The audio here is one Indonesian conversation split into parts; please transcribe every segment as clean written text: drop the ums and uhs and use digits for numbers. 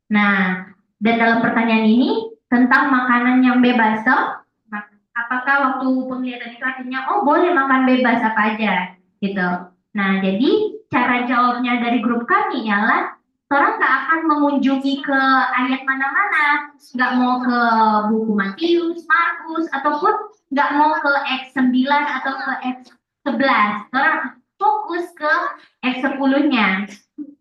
Nah, dan dalam pertanyaan ini tentang makanan yang bebas, toh, apakah waktu penglihatan itu artinya, oh boleh makan bebas apa aja, gitu. Nah, jadi cara jawabnya dari grup kami ialah, orang nggak akan mengunjungi ke ayat mana-mana, nggak mau ke buku Matius, Markus, ataupun nggak mau ke X9 atau ke X11. Orang fokus ke X10-nya.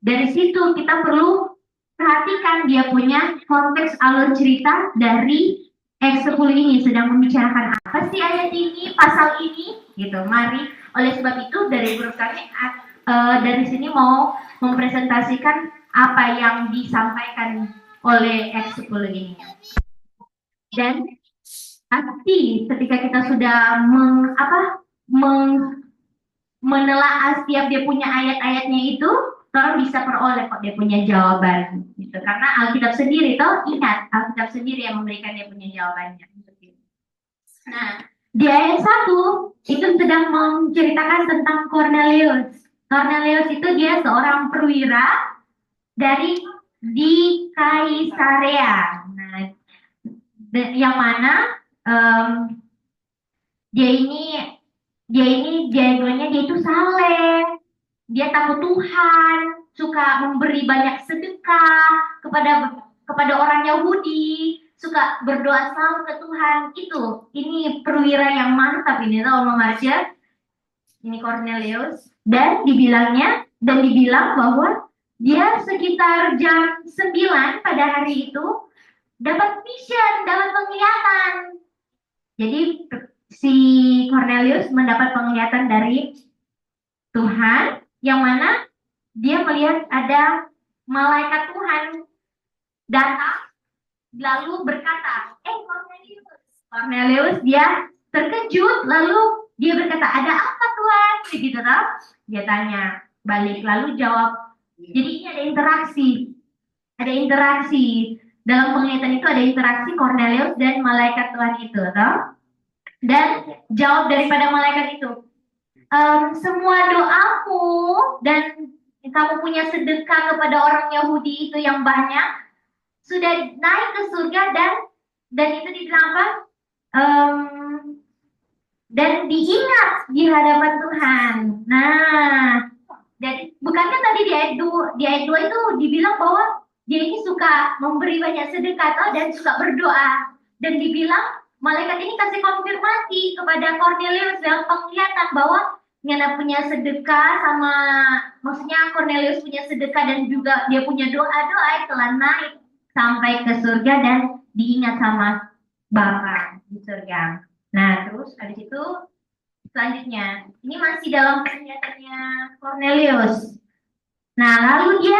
Dari situ kita perlu perhatikan dia punya konteks alur cerita dari X10 ini sedang membicarakan apa sih ayat ini, pasal ini, gitu. Mari, oleh sebab itu dari grup kami dari sini mau mempresentasikan apa yang disampaikan oleh X10 ini. Dan pasti ketika kita sudah menelaah setiap dia punya ayat-ayatnya itu, orang bisa peroleh kok dia punya jawaban gitu. Karena Alkitab sendiri toh, ingat Alkitab sendiri yang memberikan dia punya jawabannya. Nah, di ayat 1 itu sedang menceritakan tentang Cornelius. Cornelius itu dia seorang perwira dari di Kaisarea. Nah, yang mana em, dia ini dia itu saleh, dia takut Tuhan, suka memberi banyak sedekah kepada orang Yahudi, suka berdoa selalu ke Tuhan. Ini perwira yang mantap ini tau Mama Marsha. Ini Cornelius dan dibilang bahwa dia sekitar jam 9 pada hari itu dapat vision, dapat penglihatan. Jadi si Cornelius mendapat penglihatan dari Tuhan yang mana dia melihat ada malaikat Tuhan datang lalu berkata, Cornelius. Cornelius dia terkejut lalu dia berkata, ada apa Tuhan? Begitu toh? Dia tanya balik lalu jawab. Jadi ini ada interaksi. Ada interaksi. Dalam penglihatan itu ada interaksi Cornelius dan malaikat Tuhan itu toh? Dan jawab daripada malaikat itu, semua doamu dan kamu punya sedekah kepada orang Yahudi itu yang banyak sudah naik ke surga dan itu dibilang apa? Dan diingat di hadapan Tuhan. Nah, dan bukankah tadi di ayat 2 itu dibilang bahwa dia ini suka memberi banyak sedekah toh, dan suka berdoa, dan dibilang malaikat ini kasih konfirmasi kepada Cornelius dalam penglihatan bahwa Ngana punya sedekah sama, maksudnya Cornelius punya sedekah dan juga dia punya doa-doa yang telah naik sampai ke surga dan diingat sama Bapa di surga. Nah, terus habis itu selanjutnya, ini masih dalam penglihatannya Cornelius. Nah, lalu dia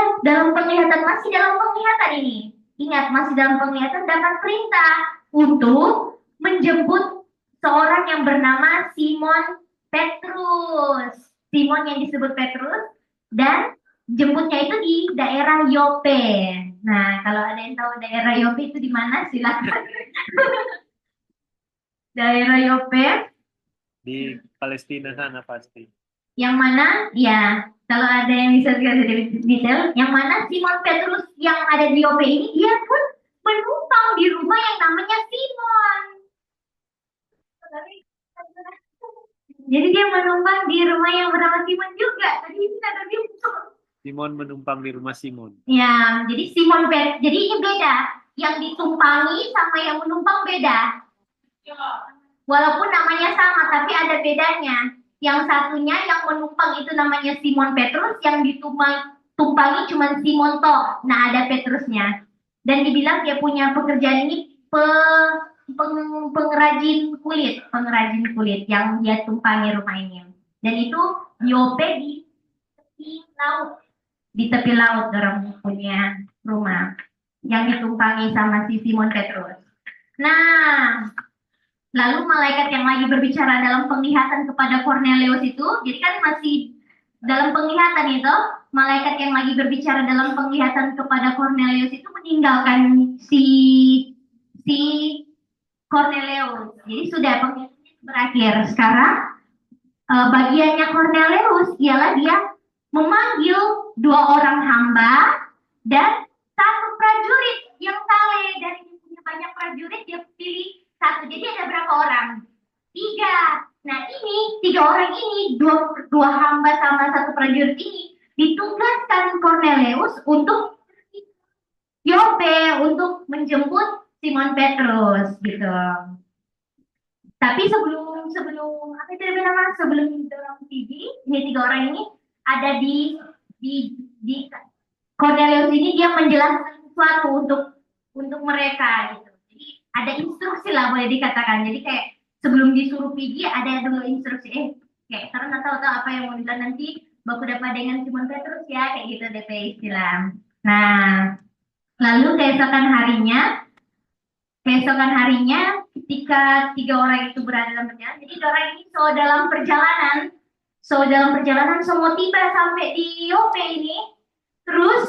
masih dalam penglihatan ini. Ingat, masih dalam penglihatan dapat perintah untuk menjemput seorang yang bernama Simon Petrus. Simon yang disebut Petrus dan jemputnya itu di daerah Yope. Nah, kalau ada yang tahu daerah Yope itu di mana, silakan. Daerah Yope di Palestina sana pasti. Yang mana? Ya, kalau ada yang bisa kasih detail, yang mana Simon Petrus yang ada di Yope ini, dia pun menumpang di rumah yang namanya Simon. Jadi dia menumpang di rumah yang bernama Simon juga. Tadi ini ada dia. Simon menumpang di rumah Simon. Ya, jadi jadi ini beda. Yang ditumpangi sama yang menumpang beda. Walaupun namanya sama, tapi ada bedanya. Yang satunya yang menumpang itu namanya Simon Petrus, yang ditumpangi cuma Simon toh. Nah, ada Petrusnya. Dan dibilang dia punya pekerjaan ini pengrajin kulit yang dia tumpangi rumah ini. Dan itu Yope di laut, di tepi laut orang punya rumah yang ditumpangi sama si Simon Petrus. Nah, lalu malaikat yang lagi berbicara dalam penglihatan kepada Cornelius itu, jadi kan masih dalam penglihatan itu, malaikat yang lagi berbicara dalam penglihatan kepada Cornelius itu meninggalkan si Cornelius. Jadi sudah penglihatannya berakhir. Sekarang bagiannya Cornelius ialah dia memanggil 2 orang hamba dan 1 prajurit berapa orang? Tiga. Nah ini tiga orang ini, dua hamba sama satu prajurit ini ditugaskan Cornelius untuk Yope untuk menjemput Simon Petrus gitu. Tapi sebelum sebelum apa itu namanya sebelum dorong pergi, ini tiga orang ini ada di Cornelius ini dia menjelaskan sesuatu untuk mereka gitu. Jadi ada instruksi lah boleh dikatakan. Jadi kayak sebelum disuruh pergi ada dulu instruksi. Kayak karena tahu-tahu apa yang mau bilang nanti baku dapat dengan Simon Petrus ya kayak gitu DP istilah. Nah, lalu keesokan harinya ketika tiga orang itu berada dalam perjalanan, jadi orang ini dalam perjalanan semua tiba sampai di Yope ini, terus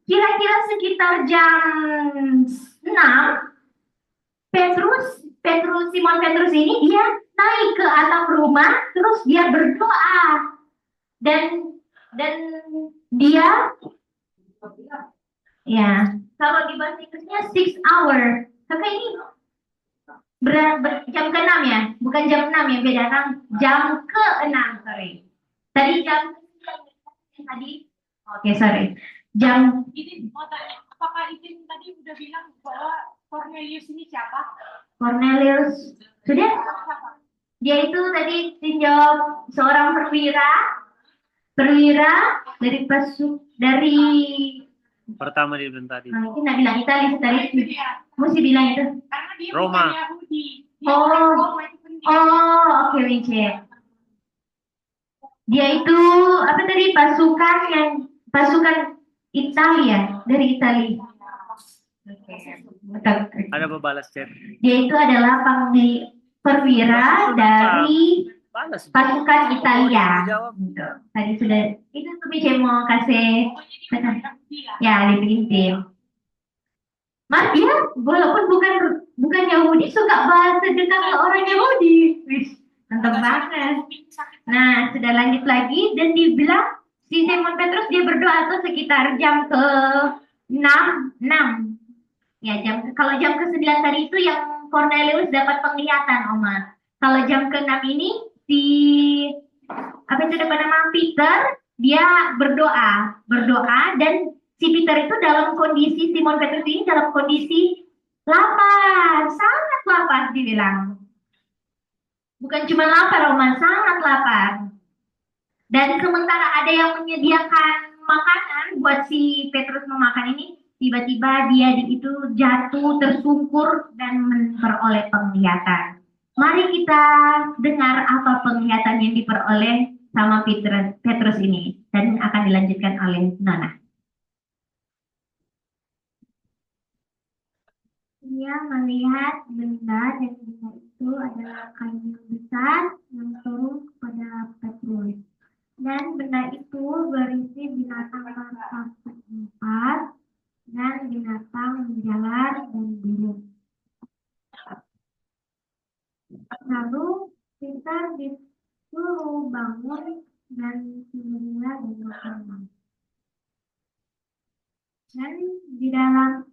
kira-kira sekitar jam 6, Simon Petrus ini dia naik ke atap rumah, terus dia berdoa dan dan dia ya kalau di bahasa Inggrisnya 6 hour. Kakak ini jam ke-6 ya, bukan jam 6 ya, beda kan? Jam ke-6, sorry. Tadi jam tadi, oke sorry. Jam Ini mau tanya, apakah Itin tadi udah bilang bahwa Cornelius ini siapa? Cornelius sudah, dia itu tadi dijawab seorang perwira dari Pertama dia bilang tadi. itu nggak bilang Itali tadi, Itu dia. mesti bilang itu. Karena dia Roma. bukan Yahudi. Dia Oh. orang Roma itu penting. Oke, Wice. Dia itu apa tadi pasukan Italia dari Italia. Oke, betul. Ada pebalas chat. Dia itu adalah perwira dari Balas. pasukan Italia. Jawab. Gitu. Tadi sudah itu tuh Wice mau kasih Pokoknya dia bukan Yahudi lah. ya dibikin tim. Mas dia walaupun bukan Yahudi suka bahas sedekah ke orang Yahudi. Wih, mantap banget. Nah, sudah lanjut lagi dan dibilang si Simon Petrus dia berdoa tuh sekitar jam ke 6. Ya, kalau jam ke 9 tadi itu yang Cornelius dapat penglihatan, Oma. Kalau jam ke 6 ini si apa itu nama Peter dia berdoa dan si Peter itu dalam kondisi Simon Petrus ini dalam kondisi lapar, sangat lapar dibilang. Bukan cuma lapar, Oma, sangat lapar. Dan sementara ada yang menyediakan makanan buat si Petrus memakan ini, tiba-tiba dia itu jatuh tersungkur dan memperoleh penglihatan. Mari kita dengar apa penglihatan yang diperoleh sama Petrus ini dan akan dilanjutkan oleh Nona. Dia melihat benda dan benda itu adalah kain yang besar yang turun kepada Petrus. Dan benda itu berisi binatang berkepala 4 dan binatang menjalar dan burung. Lalu Peter disuruh bangun dan tidurlah di makan. Dan di dalam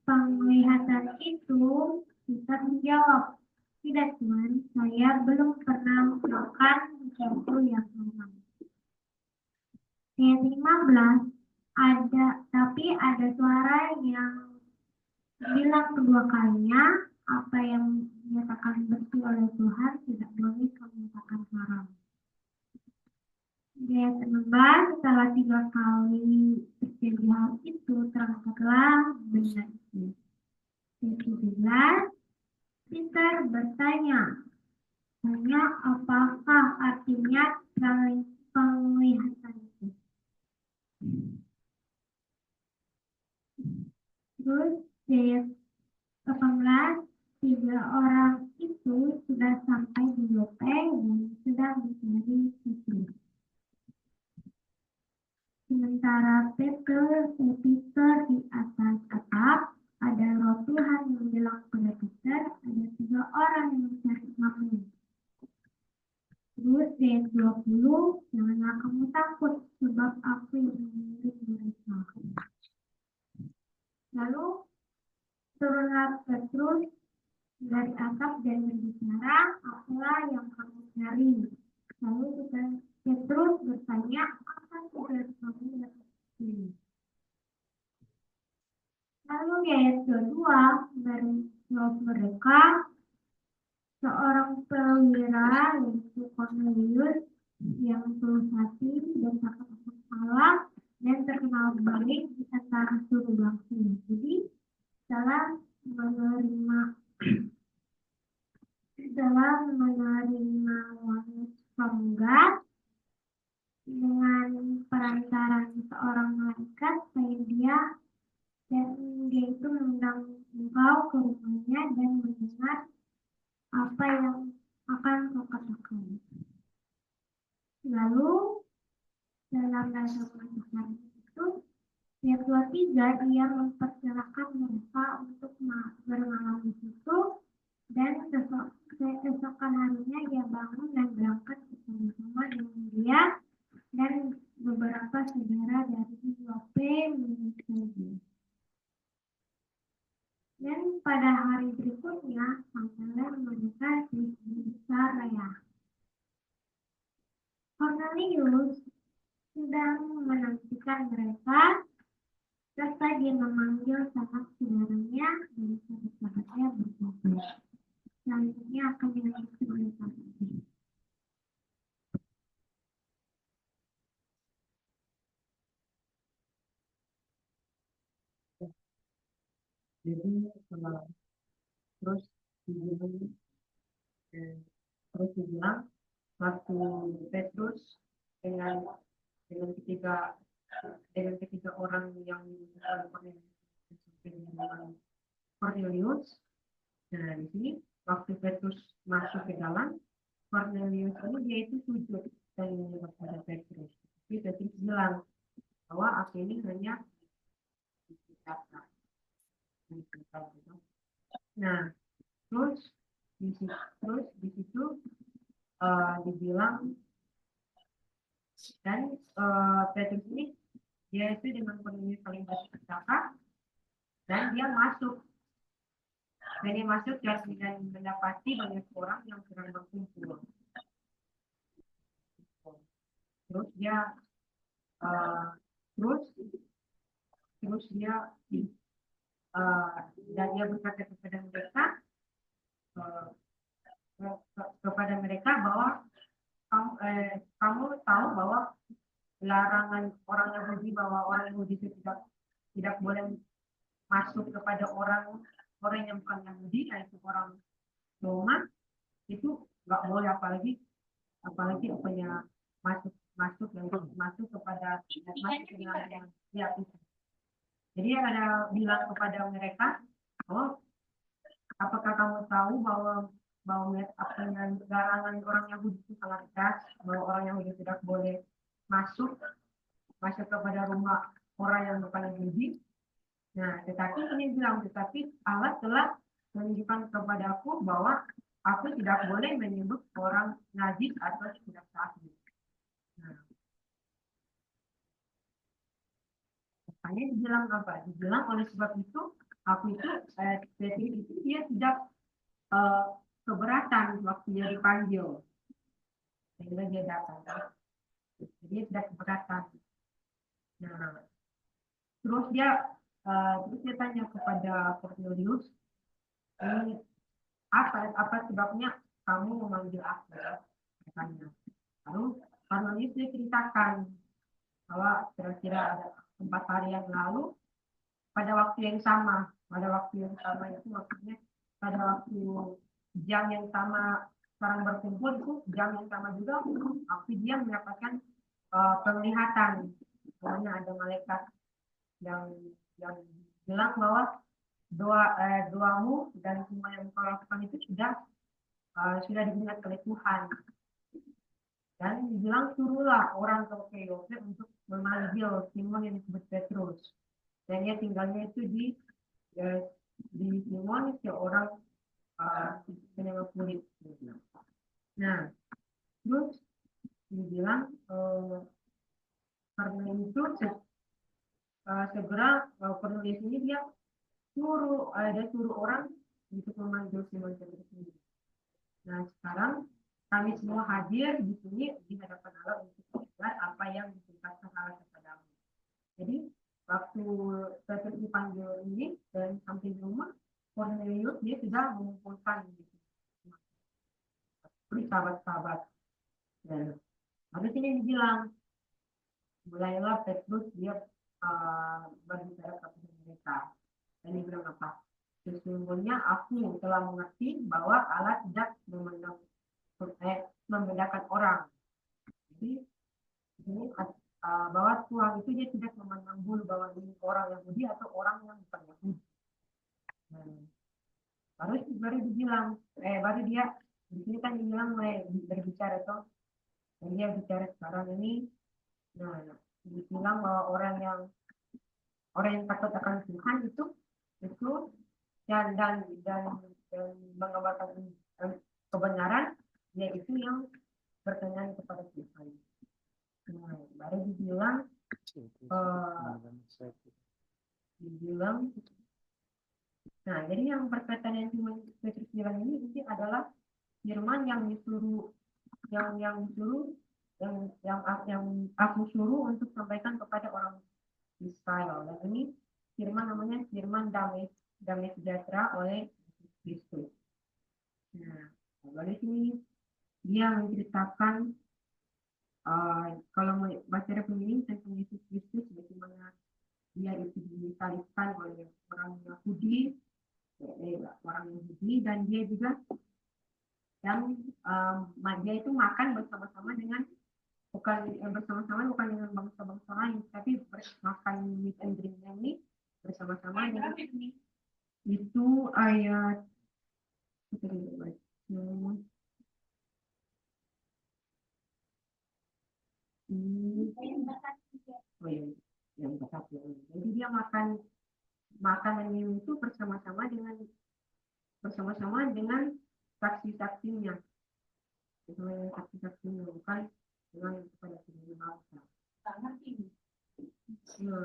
penglihatan itu Peter menjawab, tidak Tuhan, saya belum pernah makan sesuatu yang haram. Ayat 15, tapi ada suara yang bilang kedua kalinya, apa yang dinyatakan bersih oleh Tuhan tidak boleh kamu katakan haram. Di ayat 16, setelah 3 kali terjadi hal itu, terangkatlah benda itu. Ayat 17, Peter bertanya, apakah artinya penglihatan itu? Terus ayat 18, 3 orang itu sudah sampai di Yope dan sedang mencari Petrus. Sementara Peter di atas atap, ada roh Tuhan yang bilang pada Peter, ada 3 orang yang mencari kamu. Terus ayat 20, janganlah kamu takut, sebab aku yang mengirim mereka. Lalu turunlah Petrus dari atap dan berbicara, apalah yang kamu cari? Lalu Petrus bertanya, apa tugas kamu datang ke sini? Lalu di ayat kedua, dari jawab mereka, seorang perwira yaitu Cornelius yang tulus hati dan takut akan Allah dan terkenal baik di antara seluruh bangsa Yahudi menerima dalam menerima wahyu penggat dengan perantaran seorang malaikat dan dia itu mengundang engkau ke rumahnya dan mendengar apa yang akan kau katakan. Lalu dalam bahasa mengatakan itu, ayat 23 dia mempersilahkan mereka untuk bermalam di situ dan keesokan harinya dia bangun dan berangkat bersama-sama dengan dia dan beberapa saudara dari Yope menyusul dia. Dan pada hari berikutnya sampailah mereka di Caesarea. Cornelius sedang menantikan mereka serta dia memanggil sanak saudaranya dan sahabat-sahabatnya berkumpul. Selanjutnya akan dilanjutkan oleh Pak. Jadi terus dibilang waktu Petrus dengan ketiga orang yang Cornelius. Nah, di sini waktu Petrus masuk ke dalam, Cornelius ini dia itu sujud dan menyembah pada Petrus. Tapi Petrus bilang bahwa aku ini hanya dikatakan. Nah, terus di situ dibilang dan Petrus ini dia itu dengan Cornelius saling bercakap dan dia masuk dan mendapati banyak orang yang sedang berkumpul. Terus dia dan dia berkata kepada mereka bahwa kamu tahu bahwa larangan orang Yahudi bahwa orang Yahudi itu tidak boleh masuk kepada orang yang bukan Yahudi, yaitu orang Roma, itu nggak boleh, apalagi punya masuk kepada yang ya itu. Jadi ada bilang kepada mereka, oh, apakah kamu tahu bahwa larangan orang Yahudi itu sangat keras, bahwa orang Yahudi tidak boleh masuk kepada rumah orang yang bukan Yahudi. Nah, tetapi Allah telah menunjukkan kepadaku bahwa aku tidak boleh menyebut orang najis atau tidak sahih. Nah, makanya dibilang apa? Dibilang oleh sebab itu aku itu Petrus itu dia tidak keberatan waktu dia dipanggil, sehingga dia datang. Jadi dia tidak keberatan. Nah, terus dia tanya kepada Cornelius, ini apa sebabnya kamu memanggil aku? Katanya. Lalu Cornelius dia ceritakan bahwa kira-kira ada 4 hari yang lalu pada waktu yang sama itu maksudnya pada waktu jam yang sama sekarang berkumpul itu jam yang sama juga waktu dia mendapatkan penglihatan, pokoknya ada malaikat yang bilang bahwa doamu dan semua yang kau lakukan itu sudah diingat oleh Tuhan. Dan dibilang suruhlah orang ke Yope untuk memanggil Simon yang disebut Petrus. Dan dia tinggalnya itu di Simon, seorang penyebab kulit. Nah, terus dibilang karena itu segera Cornelius ini dia suruh orang untuk memanggil Simon Petrus ini. Nah, sekarang kami semua hadir di sini di hadapan Allah untuk mendengar apa yang diceritakan Allah kepadamu. Jadi, waktu Petrus dipanggil ini dan sampai di rumah, Cornelius dia sudah mengumpulkan gitu. Terus sahabat-sahabat. Dan habis ini dibilang, mulailah Petrus dia berbicara kepada mereka. Dan dia bilang apa? Sesungguhnya aku telah mengerti bahwa Allah tidak membedakan orang. Jadi ini bahwa Tuhan itu dia tidak memandang bulu bahwa ini orang Yahudi atau orang yang bukan Yahudi. Baru dibilang, baru dia di sini kan dibilang berbicara toh, dan dia bicara sekarang ini. Nah, dibilang bahwa orang yang takut akan Tuhan itu dan mengamalkan kebenaran, yaitu yang berkenan kepada Tuhan. Nah, baru dibilang nah, jadi yang perkataan yang Simon Petrus bilang ini adalah firman yang disuruh yang aku suruh untuk sampaikan kepada orang Israel. Dan ini firman namanya firman damai sejahtera oleh Kristus. Nah, lalu sini dia menceritakan kalau mau baca ini tentang Yesus Kristus, bagaimana dia itu disalibkan oleh orang Yahudi, dan dia juga dia itu makan bersama-sama dengan bukan dengan bangsa-bangsa lain, tapi makan meat and drink-nya ini bersama-sama dengan itu ayat yang ke-1. Jadi dia makan makanan itu bersama-sama dengan saksi-saksinya. Bukan dengan kepada seluruh bangsa.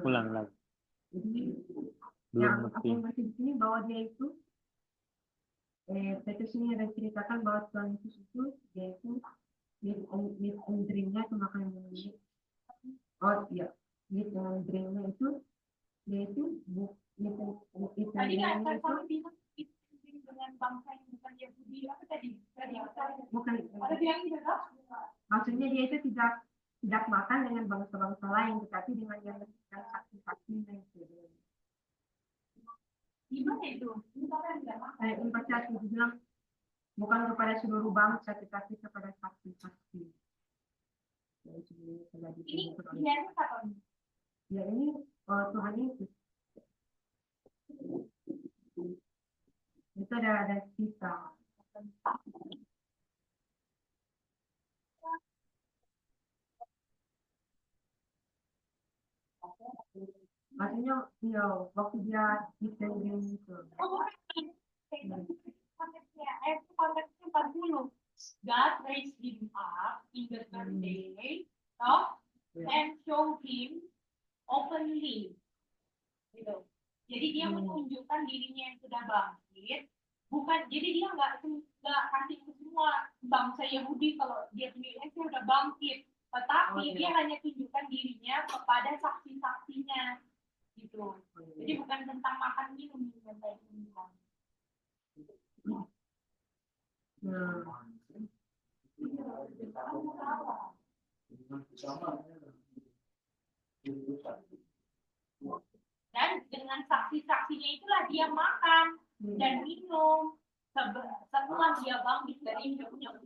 Ulang lagi. Jadi Belum yang ngerti. aku ngerti di sini bahwa dia itu Petrus ini ada ceritakan bahwa Tuhan Yesus itu dia itu meat and drink-nya itu makanan minumnya. Oh iya, meat and drink-nya itu dia itu Tadi kan saya bilang itu dengan bangsa yang bukan Yahudi apa tadi? bukan Ada yang tidak. maksudnya dia itu tidak makan dengan bangsa-bangsa lain, tetapi dengan yang saksi-saksinya itu. Gimana itu? Yang percaya bilang bukan kepada seluruh bangsa, tetapi kepada saksi-saksi. Ini dia apa? Ya ini Tuhan Yesus. Itu ada kisah. Maksudnya ya waktu dia ditendang itu. Konteksnya 40. God raised him up in the third day, and show him openly. Gitu. Jadi dia menunjukkan dirinya yang sudah bangkit. Bukan, jadi dia nggak kasih ke semua bangsa Yahudi kalau dia sendiri sudah bangkit. Tetapi dia hanya tunjukkan dirinya kepada saksi-saksinya. Gitu. Jadi bukan tentang makan minum yang tadi bilang. Dan dengan saksi-saksinya itulah dia makan dan minum setelah dia bangkit dari hidupnya.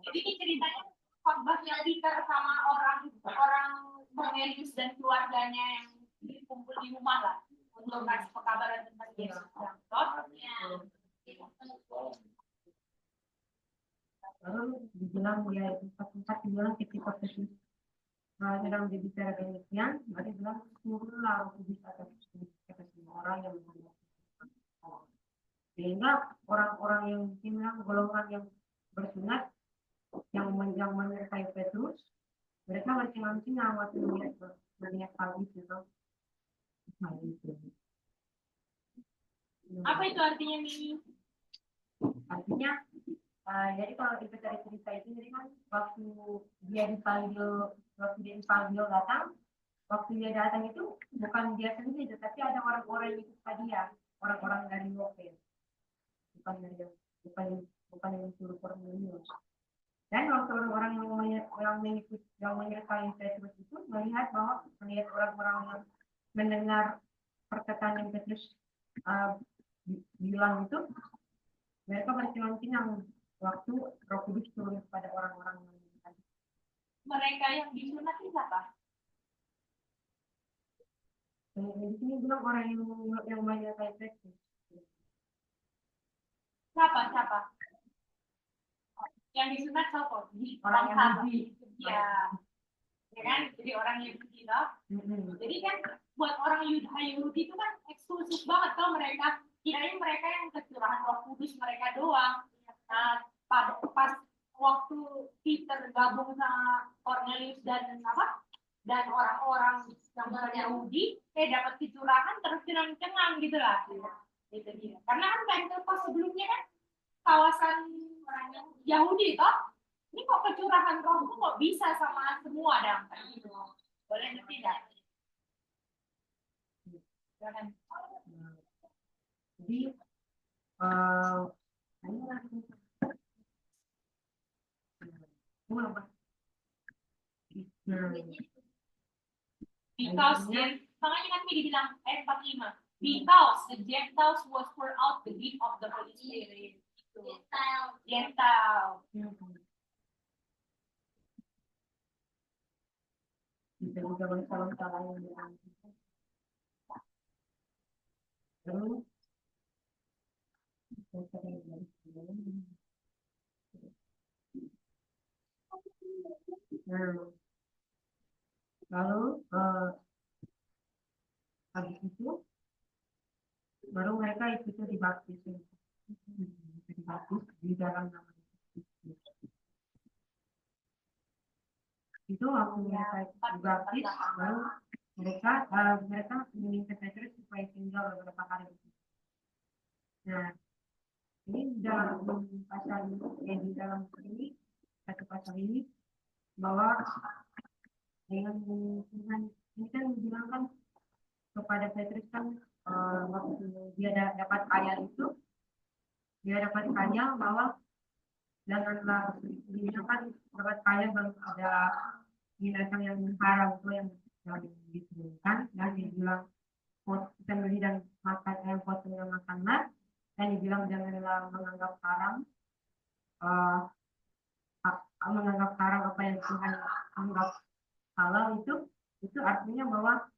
Jadi ini ceritanya khotbahnya Peter sama orang Cornelius dan keluarganya yang dikumpul di rumah lah untuk kasih pekabaran tentang Yesus. Lalu dibilang mulai 4 dibilang ketika Yesus sedang berbicara demikian, maka bilang turunlah untuk bisa kata semua orang yang sehingga orang-orang yang bilang golongan yang bersunat yang menyertai Petrus, mereka bercengang-cengang waktu melihat hal itu. Apa itu artinya, Mi? Artinya, jadi kalau kita cari cerita itu, jadi kan waktu dia dipanggil datang, waktu dia datang itu bukan dia sendiri, tetapi ada orang-orang yang ikut dia, orang-orang dari Yope, bukan dari bukan bukan yang suruh Cornelius. Dan waktu orang-orang yang menyertai Petrus itu melihat orang-orang yang mendengar perkataan yang Petrus bilang itu, mereka berkeyakinan waktu Roh Kudus turun kepada orang-orang yang tadi. Mereka yang disunat itu siapa? Di sini bilang orang yang menyertai Petrus. Siapa? Yang disunat siapa? Orang Yahudi. Ya. Ya kan? Jadi orang Yahudi loh. Jadi kan buat orang Yahudi itu kan eksklusif banget kalau mereka kirain mereka yang kecurahan Roh Kudus mereka doang. Nah, pas waktu Peter gabung sama Cornelius dan orang-orang yang bukan Yahudi, dapat kecurahan terus cengang gitu lah. Gitu dia. Karena kan Pentecost sebelumnya kan kawasan Yahudi toh. Ini kok kecurahan roh kok bisa sama semua dong? Boleh tidak? Jadi Because makanya kan dibilang ayat 45. Because the Gentiles was pour out the gift of the Holy Spirit. Gentile. Bisa juga bangsa-bangsa lain yang terus lalu habis itu baru mereka itu dibaptis di dalam nama Yesus. Itu waktu mereka dibaptis, baru mereka meminta Petrus supaya tinggal beberapa hari. Nah, ini dalam pasal di dalam satu pasal ini bahwa dengan Tuhan ini kan dibilangkan kepada Petrus kan waktu dia dapat ayat itu, dia dapat ayat bahwa janganlah dibilangkan dapat ayat bahwa ada binatang yang haram itu yang diturunkan, dan dibilang sembelih dan makan potong yang makanlah, dan dibilang janganlah menganggap haram apa yang Tuhan anggap halal. Itu artinya bahwa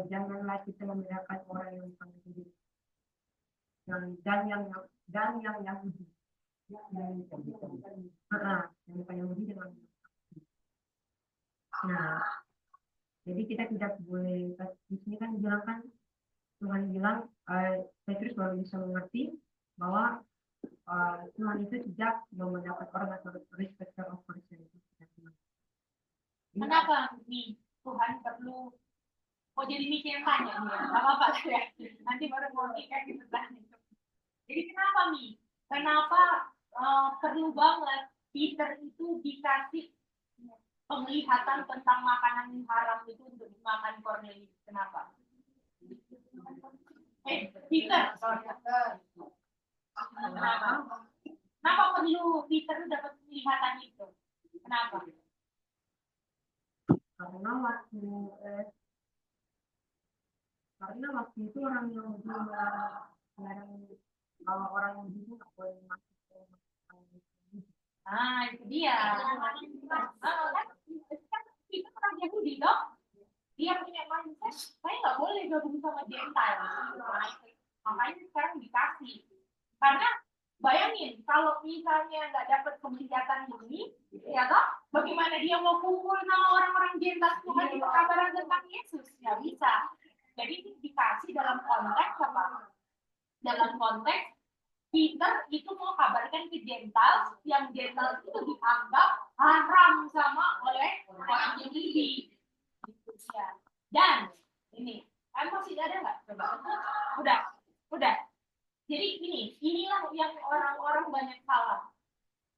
janganlah kita membedakan orang yang bukan Yahudi dan yang Yahudi. Yang bukan Yahudi dengan. Nah, jadi kita tidak boleh, di sini kan dibilangkan, Tuhan bilang Petrus baru bisa mengerti bahwa Tuhan itu tidak mau mendapat orang atau respecter of person. Kenapa nih Tuhan perlu jadi mikir yang tanya nih? Apa-apa ya. Nanti baru mau nikah gitu kan. Jadi kenapa nih? Kenapa perlu banget Peter itu dikasih penglihatan tentang makanan haram itu untuk dimakan Cornelius? Kenapa? Peter. Kenapa perlu Peter dapat penglihatan itu? Kenapa? Karena waktu itu orang yang melarang bahwa orang yang itu nggak boleh masuk ke Nah, itu dia. Kan itu orang Yahudi dong. Dia punya mindset, saya nggak boleh gabung sama Gentile. Makanya sekarang dikasih. Karena bayangin, kalau misalnya nggak dapat penglihatan ini, ya toh, bagaimana dia mau kumpul sama orang-orang Gentile Tuhan itu kabaran tentang Yesus? Nggak bisa. Jadi ini dikasih dalam konteks apa? Dalam konteks Peter itu mau kabarkan ke Gentiles, yang Gentiles itu dianggap haram sama oleh orang Yahudi. Dan ini, masih ada nggak? Coba. Udah. Jadi inilah yang orang-orang banyak salah.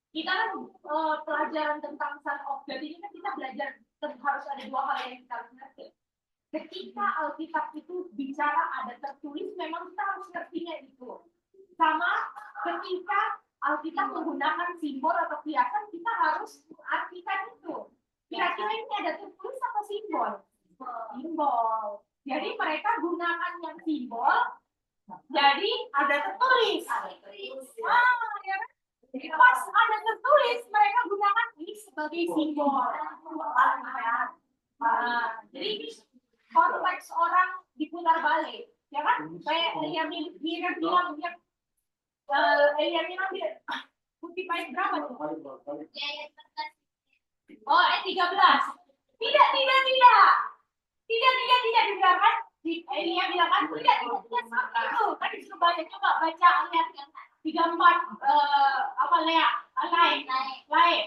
Kita kan pelajaran tentang Son of God ini kan kita belajar harus ada dua hal yang kita harus ngerti. Ketika Alkitab itu bicara ada tertulis, memang kita harus ngertinya itu. Sama ketika Alkitab menggunakan simbol atau kiasan, kita harus artikan itu. Kira-kira ini ada tertulis atau simbol? Simbol. Jadi mereka gunakan yang simbol, jadi ada tertulis. Ya kan? Pas ada tertulis, mereka gunakan ini sebagai simbol. Jadi konteks orang diputar balik, ya kan? Kayak yang Miriam bilang, yang bilang dia kutip ayat berapa tuh? Oh, ayat 13. Tidak dibilang kan? Elia bilang kan tidak seperti itu. Kan disuruh baca, coba baca ayat yang 34 apa Lea? Lain,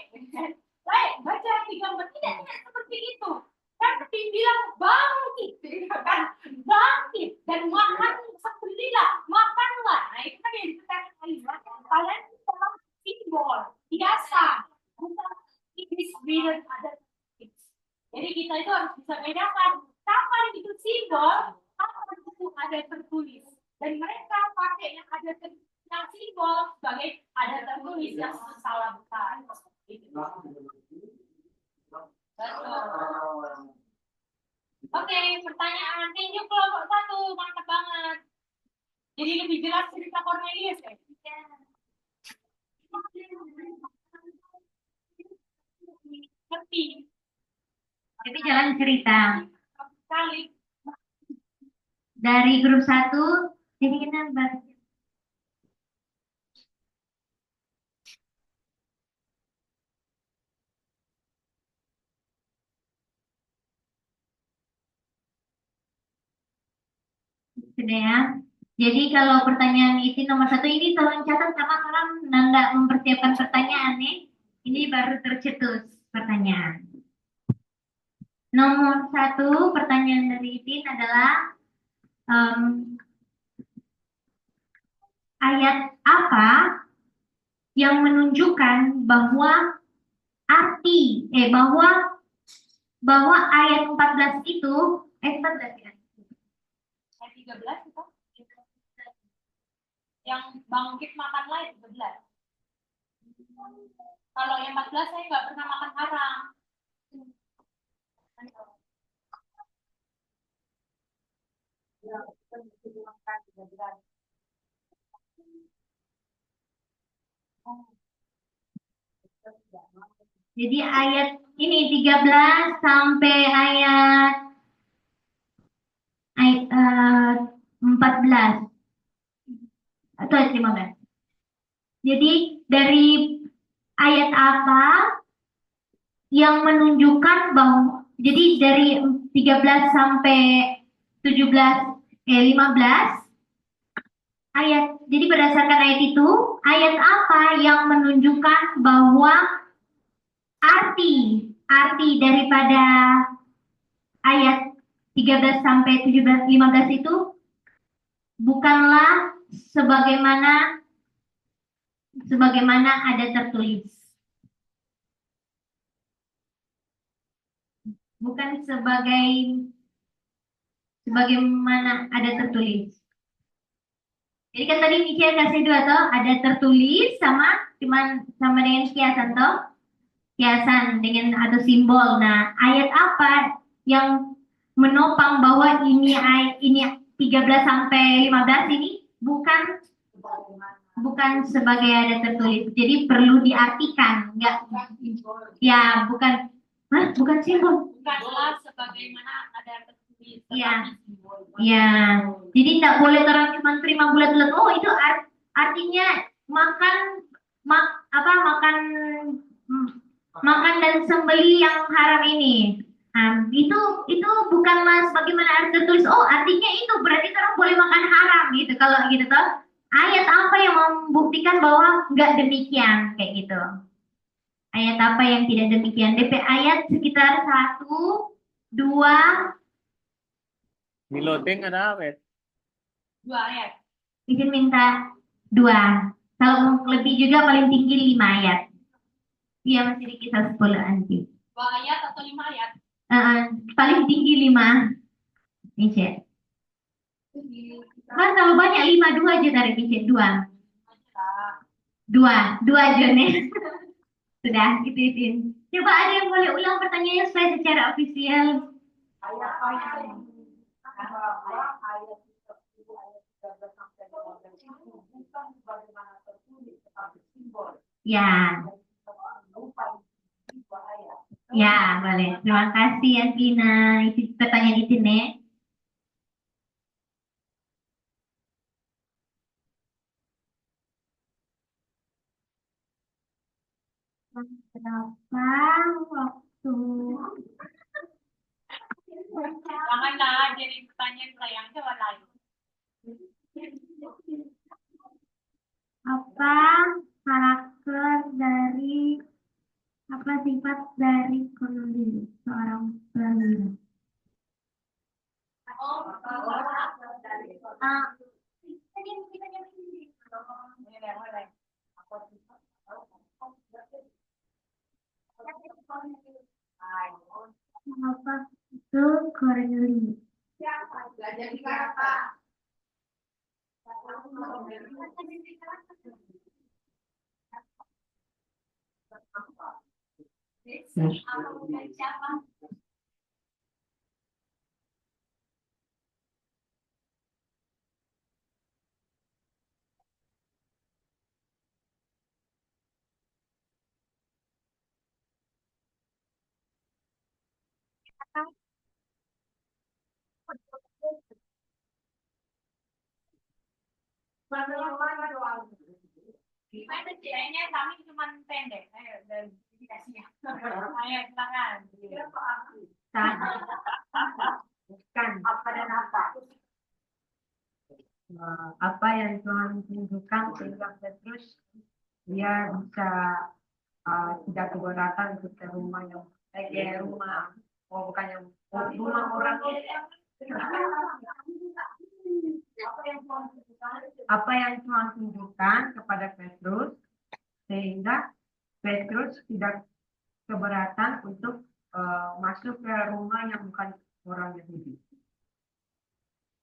baca 34 tidak seperti itu. Kan dibilang bangkit, kan? Bangkit dan makan sembelilah, makanlah. Nah itu kan yang dikatakan ayat. Kalian memang simbol, biasa, bukan English reader ada. Jadi kita itu harus bisa bedakan kapan itu simbol, kapan itu ada tertulis. Dan mereka pakai yang ada yang simbol sebagai ada tertulis yang salah besar. Oke, pertanyaan tinju kelompok 1, mantap banget. Jadi lebih jelas cerita Cornelius ya? Ngerti. Jadi jalan cerita Sekali. dari grup 1, jadi kita bahas. Sudah ya. Jadi kalau pertanyaan itu nomor 1 ini tolong catat karena orang nanda mempersiapkan pertanyaan nih. Ini baru tercetus pertanyaan. Nomor 1 pertanyaan dari Itin adalah ayat apa yang menunjukkan bahwa bahwa ayat 14 itu 14 ya. Ayat 13 itu yang bangkit makanlah itu 13. Kalau yang 14 saya nggak pernah makan haram. Jadi ayat ini 13 sampai ayat 14 atau ayat 15. Jadi dari ayat apa yang menunjukkan bahwa jadi dari 13 sampai 15 ayat, jadi berdasarkan ayat itu, ayat apa yang menunjukkan bahwa arti daripada ayat 13 sampai 15 itu bukanlah sebagaimana ada tertulis. Bukan sebagaimana ada tertulis. Jadi kan tadi Michelle kasih 2 toh, ada tertulis sama dengan kiasan toh. Kiasan dengan atau simbol. Nah, ayat apa yang menopang bahwa ini 13 sampai 15 ini bukan sebagai ada tertulis. Jadi perlu diartikan, enggak ya bukan simbol. Bukanlah sebagaimana ada tertulis. Iya. Ya, jadi tidak boleh orang cuma terima bulat-bulat. Oh, itu artinya makan dan sembeli yang haram ini. Nah, itu bukanlah sebagaimana ada tertulis. Oh, artinya itu berarti orang boleh makan haram gitu. Kalau gitu toh, ayat apa yang membuktikan bahwa enggak demikian kayak gitu? Ayat apa yang tidak demikian? DP ayat sekitar 1, 2. Di loading ada apa? 2 ayat. izin minta 2. Kalau mau lebih juga paling tinggi 5 ayat. Iya masih di kisah 10 nanti. 2 ayat atau 5 ayat? Paling tinggi 5. Mice. Kan kalau banyak 5, 2 aja dari Mice. 2. 2 aja nih. Sudah, gitu izin. Coba ada yang boleh ulang pertanyaannya supaya secara ofisial. Ayat apa yang ayat 10, ayat 13 sampai 15 itu bukan bagaimana tertulis tetapi simbol. Ya, Bukan dua ayat. ya boleh. Terima kasih Antina. Itu pertanyaan di sini. Berapa waktu Janganlah jadi pertanyaan sayang coba lain. apa karakter dari apa sifat dari Cornelius, seorang perwira? Apa itu Cornelius? Gimana kayaknya kami cuma pendek. Ayo, dan dikasih ya. Ayo, silakan. Bukan apa dan apa. Apa yang Tuhan tunjukkan sehingga Petrus dia bisa tidak keberatan ke rumah yang rumah bukan yang rumah orang. Apa yang Tuhan tunjukkan kepada Petrus sehingga Petrus tidak keberatan untuk masuk ke rumah yang bukan orang Yahudi.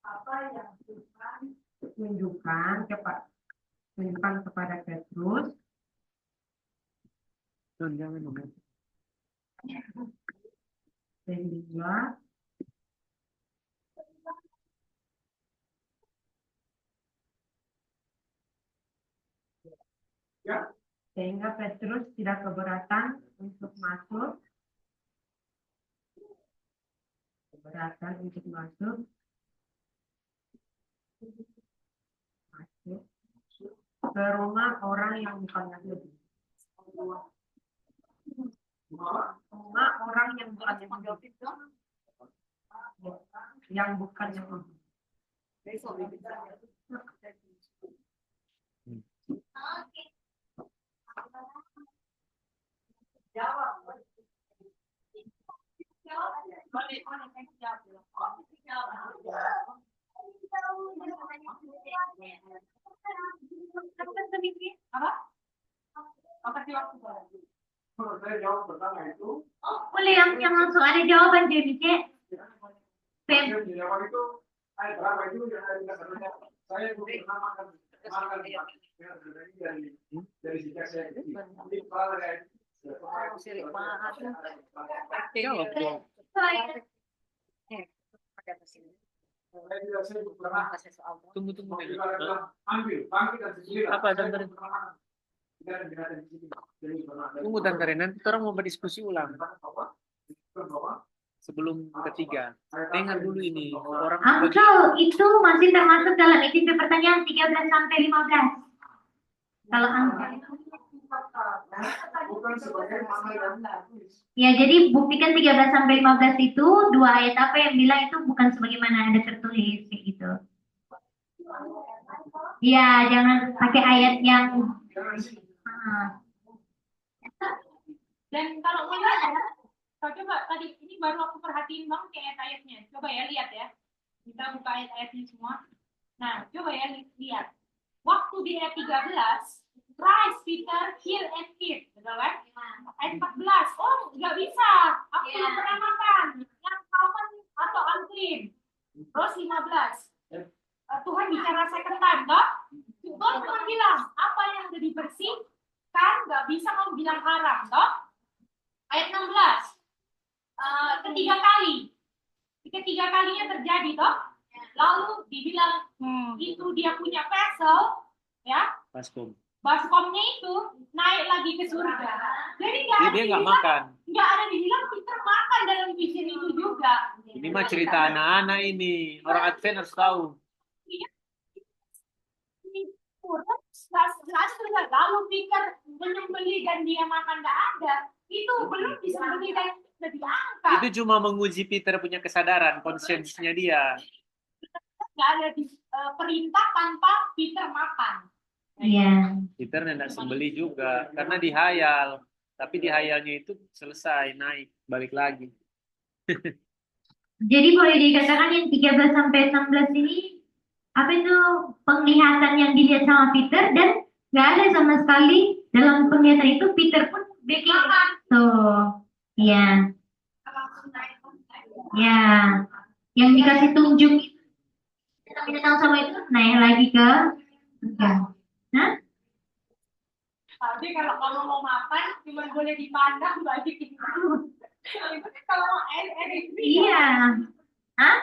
Apa yang Tuhan tunjukkan kepada Petrus sehingga Petrus tidak keberatan untuk masuk ke rumah orang yang bukan Yahudi. Rumah orang yang bukan Yahudi. Yang bukan Yahudi. Apa? Apa sih waktu? Kalau saya jawab pertama itu, Boleh yang langsung ada jawaban jadi Cek. Pem. saya jawab itu, ayat berapa itu yang saya tidak pernah. Saya belum pernah makan dari sejak saya kecil. Jadi kalau saya Jawab dong. saya belum pernah Tunggu. ambil, bangkit dan sendiri. Apa dan tunggu dan nanti orang mau berdiskusi ulang sebelum ketiga. Dengar dulu ini orang Angkel itu masih termasuk dalam ITP pertanyaan 13 sampai 15. Kalau angkel bukan sebagai mana yang ya jadi buktikan 13 sampai 15 itu 2 ayat apa yang bilang itu bukan sebagaimana ada tertulis kayak gitu. Ya, jangan pakai ayat yang Dan kalau melihat ya, coba tadi ini baru aku perhatiin bang kayak ayatnya. Coba ya lihat ya. Kita buka ayat-ayatnya semua. Nah, coba ya lihat. waktu di ayat 13, Christ, Peter, heal and feed, betul kan? Ayat 14, oh nggak bisa, aku belum pernah makan, yang common atau unclean. Terus 15, Tuhan bicara second time, toh? Tuhan bilang, apa yang udah dibersihkan, nggak bisa kamu bilang haram, toh? Ayat 16, ketiga kalinya terjadi, toh? Lalu dibilang, itu dia punya vessel, ya, baskomnya itu naik lagi ke surga. Jadi Dia nggak makan. nggak ada dibilang Peter makan dalam vision itu juga. Ini mah cerita anak-anak ini. Orang Advent harus tahu. Lalu Peter menyembelih dan dia makan nggak ada. Itu belum disembelih dan sudah diangkat. Itu cuma menguji Peter punya kesadaran, konsensusnya dia. Nggak ada perintah tanpa Peter makan. Iya. Peter tidak sembeli juga karena dihayal. Tapi dihayalnya itu selesai, naik, balik lagi. Jadi boleh dikatakan yang 13 sampai 16 ini apa itu penglihatan yang dilihat sama Peter dan nggak ada sama sekali dalam penglihatan itu Peter pun bikin tuh, ya, ya, yang dikasih tunjuk binatang sama itu naik lagi ke surga. Hah? Tapi kalau kamu mau makan cuma boleh dipandang bagi itu. Kalau mau Iya. Hah?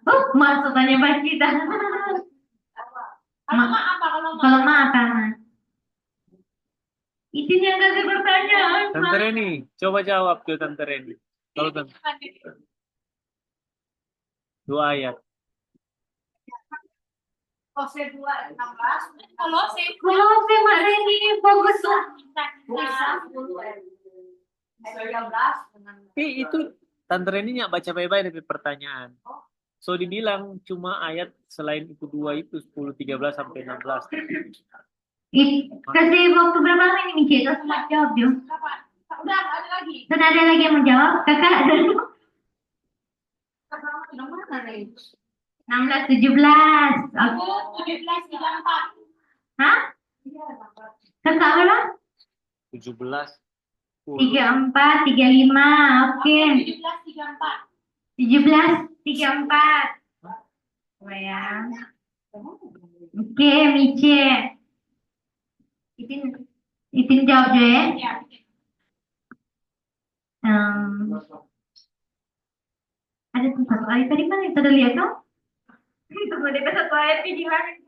Oh, masukannya Mbak kita. Kalau mah apa kalau mau? Kalau makan. Itu yang kasih pertanyaan. Tante Reni, coba jawab tuh Tante Reni. Kalau Tante, 2 ayat. Kolose 2:16. Kolose Kalau saya Mbak Reni fokus tuh. 13 Tapi itu Tante Reni nggak baca baik-baik dari pertanyaan. So dibilang cuma ayat selain itu 2 itu 10, 13 sampai 16. Kasih waktu berapa lama ini Mici? Terus mau jawab dia. Udah ada lagi. Dan ada lagi yang mau jawab? Kakak ada. 16, 17. Aku 17:34. Hah? Kakak berapa? 17. 34, 35. Oke. 17:34. 17, 34. Oh ya. Oke, Mici. Itin jawab deh. Ya. Ada satu ayat tadi mana? Kita udah lihat kan? Itu ada satu ayat di mana?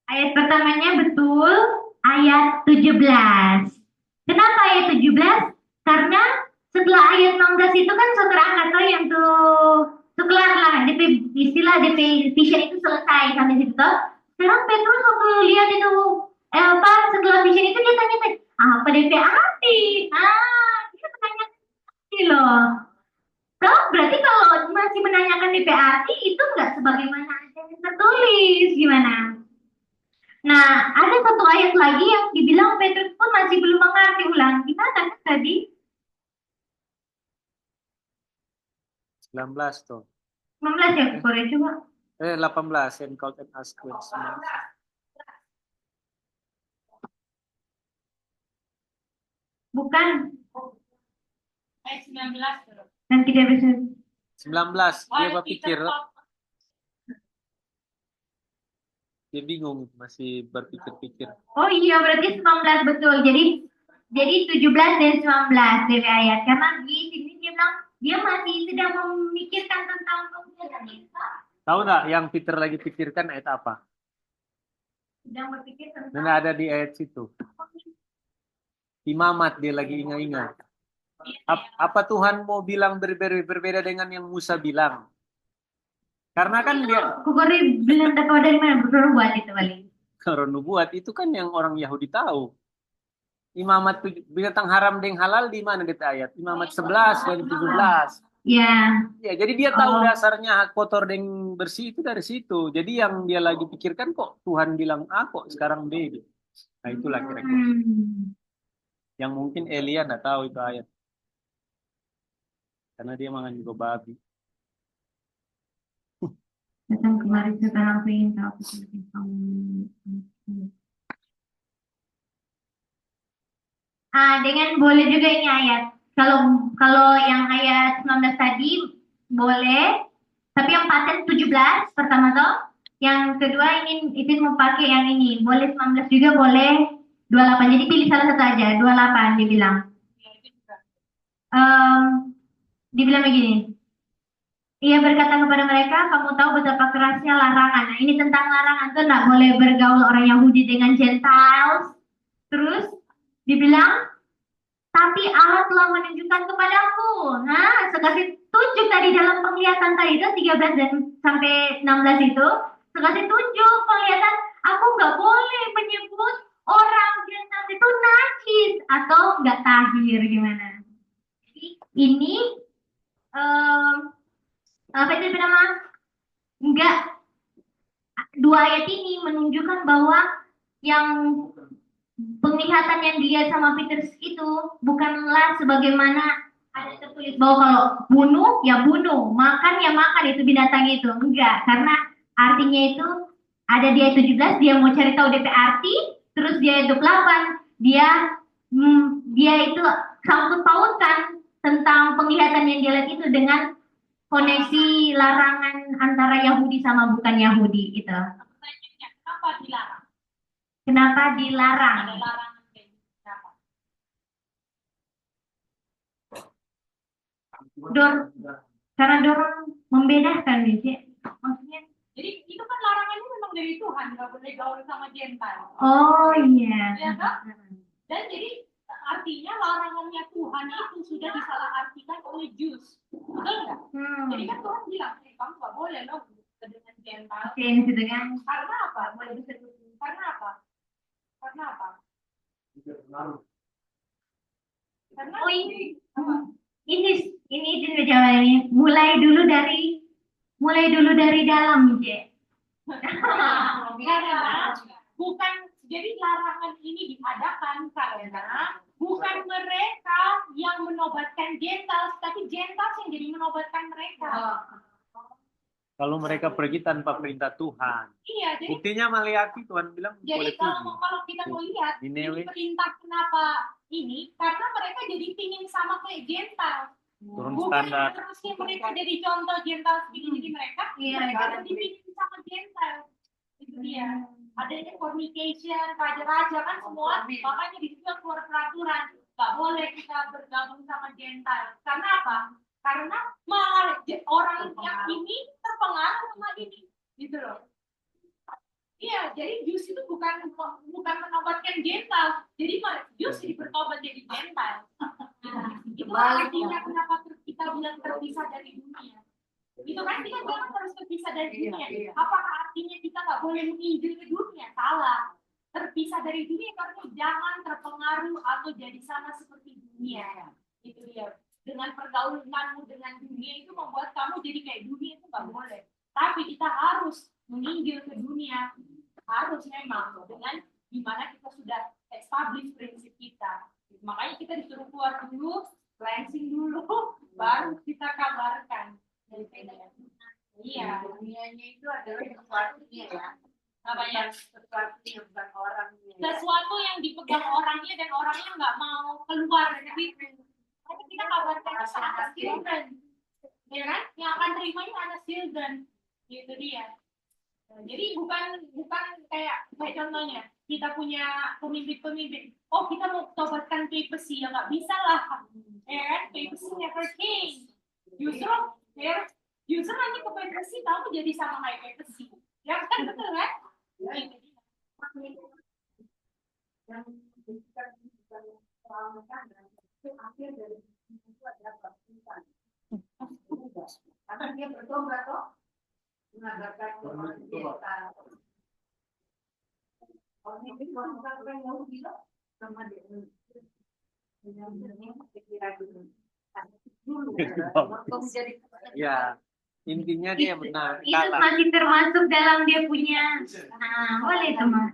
Ayat pertamanya betul, ayat 17. Kenapa ayat 17? Karena setelah ayat 16 itu kan saudara angkat tuh yang tuh kelar lah, DP istilah DP vision itu selesai sampai situ toh. Sekarang Petrus waktu lihat itu apa setelah vision itu dia tanya apa DP arti? Dia tanya loh. Toh berarti kalau masih menanyakan DP arti itu enggak sebagaimana yang tertulis gimana? Nah, ada satu ayat lagi yang dibilang Petrus pun masih belum mengerti ulang. Gimana kan tadi? 19 tuh. 19 ya, Korea coba. 18 and called and asked questions. Bukan, Ayat 19 dulu. dan tidak bisa. 19 dia Ayat berpikir, Peter, dia bingung, masih berpikir-pikir. Oh iya, berarti 19 betul. Jadi 17 dan 19 dari ayat. Karena di sini dia bilang dia masih sedang memikirkan tentang kemuliaan Isa. Tahu nggak yang Peter lagi pikirkan ayat apa? Sedang berpikir Dan tentang ada di ayat situ. Imamat dia lagi ingat-ingat. Apa Tuhan mau bilang berbeda dengan yang Musa bilang? Karena kan dia Kukori bilang dapat dari mana? Berbuat itu paling. kalau nubuat itu kan yang orang Yahudi tahu. imamat binatang haram dan halal di mana di ayat? Imamat 11 dan 17. Ya. Ya, jadi dia tahu Oh. dasarnya hak kotor dan bersih itu dari situ. Jadi yang dia lagi pikirkan kok Tuhan bilang A kok sekarang B gitu. Nah itulah kira-kira. Yang mungkin Elia nggak tahu itu ayat. Karena dia makan juga babi. Datang kemari sekarang aku ingin tahu seperti kamu. Dengan boleh juga ini ayat. Kalau kalau yang ayat 19 tadi boleh, tapi yang paten 17 pertama toh. Yang kedua ingin mau pakai yang ini. Boleh 19 juga boleh 28. Jadi pilih salah satu aja. 28 dibilang. Dibilang begini. Ia berkata kepada mereka, kamu tahu betapa kerasnya larangan. Nah, ini tentang larangan tuh nggak boleh bergaul orang Yahudi dengan Gentiles. Terus dibilang, tapi Allah telah menunjukkan kepadaku. Nah, sekasih tunjuk tadi dalam penglihatan tadi itu 13 dan sampai 16 itu, sekasih tunjuk penglihatan, aku nggak boleh menyebut orang Gentiles itu najis atau nggak tahir gimana. Jadi, ini apa itu nama? Enggak, dua ayat ini menunjukkan bahwa yang penglihatan yang dilihat sama Peter itu bukanlah sebagaimana ada tertulis bahwa kalau bunuh ya bunuh, makan ya makan itu binatang itu. Enggak, karena artinya itu ada di ayat 17 dia mau cari tahu DP arti, terus di ayat 28 dia itu sangkut pautkan tentang penglihatan yang dia lihat itu dengan koneksi larangan antara Yahudi sama bukan Yahudi gitu. Pertanyaannya, kenapa dilarang? Kenapa dilarang? Ada larangan kayak gitu. Kenapa? Karena dorong membedakan nih, Cik. Maksudnya, Jadi itu kan larangannya memang dari Tuhan, nggak boleh gaul sama Gentile. oh iya. Ya kan? Dan jadi artinya larangannya Tuhan itu sudah disalahartikan oleh Jews. Betul nggak? Jadi kan Tuhan bilang, kamu nggak boleh loh dengan Gentile. Oke, ini gitu kan. Karena apa? Karena apa? Karena apa? Karena Oh ini jawaban ini. Mulai dulu dari dalam, Cik. karena bukan, jadi larangan ini diadakan karena bukan mereka yang menobatkan Gentiles, tapi Gentiles yang jadi menobatkan mereka. Kalau mereka pergi tanpa perintah Tuhan. Iya, jadi Buktinya Maleakhi Tuhan bilang boleh jadi pergi. kalau kita mau lihat Ninewe. ini perintah kenapa ini, karena mereka jadi pingin sama kayak Gentiles. Turun Bukan standar. harusnya mereka jadi contoh Gentiles begini jadi mereka jadi pingin sama Gentiles. Itu dia. Adanya fornication, raja-raja kan semua, makanya di situ keluar peraturan nggak boleh kita bergabung sama Gentiles. Karena apa? Karena malah orang yang ini terpengaruh sama ini, gitu loh. Iya, jadi Jews itu bukan menobatkan Gentiles, jadi Jews jadi bertobat jadi Gentiles. Itu artinya kenapa kita bilang terpisah dari dunia. Itu kan kita bilang harus terpisah dari dunia. Apakah artinya kita nggak boleh menginjil ke dunia? Salah. Terpisah dari dunia karena jangan terpengaruh atau jadi sama seperti dunia. Itu dia. Dengan pergaulanmu dengan dunia itu membuat kamu jadi kayak dunia, itu nggak boleh. Tapi kita harus menginjil ke dunia. Harus memang dengan gimana kita sudah establish prinsip kita. Makanya kita disuruh keluar dulu, cleansing dulu, baru kita kabarkan. Iya, dunianya itu adalah sesuatunya ya. namanya Sesuatu yang bukan orangnya. sesuatu yang dipegang orangnya dan orangnya nggak mau keluar dari itu. Tapi kita kabarkan anak children, ya kan? Yang akan terimanya anak children, gitu dia. Jadi bukan kayak contohnya kita punya pemimpin. Oh, kita mau tobatkan papacy, ya nggak bisa lah, ya kan? Papacy never change. Justru nanti ke papacy kamu jadi sama kayak papacy, ya kan, betul kan? Yang bukan peralatan itu akhir dari itu adalah baptisan. Karena dia bertobat toh mengajarkan orang biasa. Orang ini orang Yahudi loh sama dia Ya, intinya dia menang Itu kalah. masih termasuk dalam dia punya. Nah, boleh itu mah.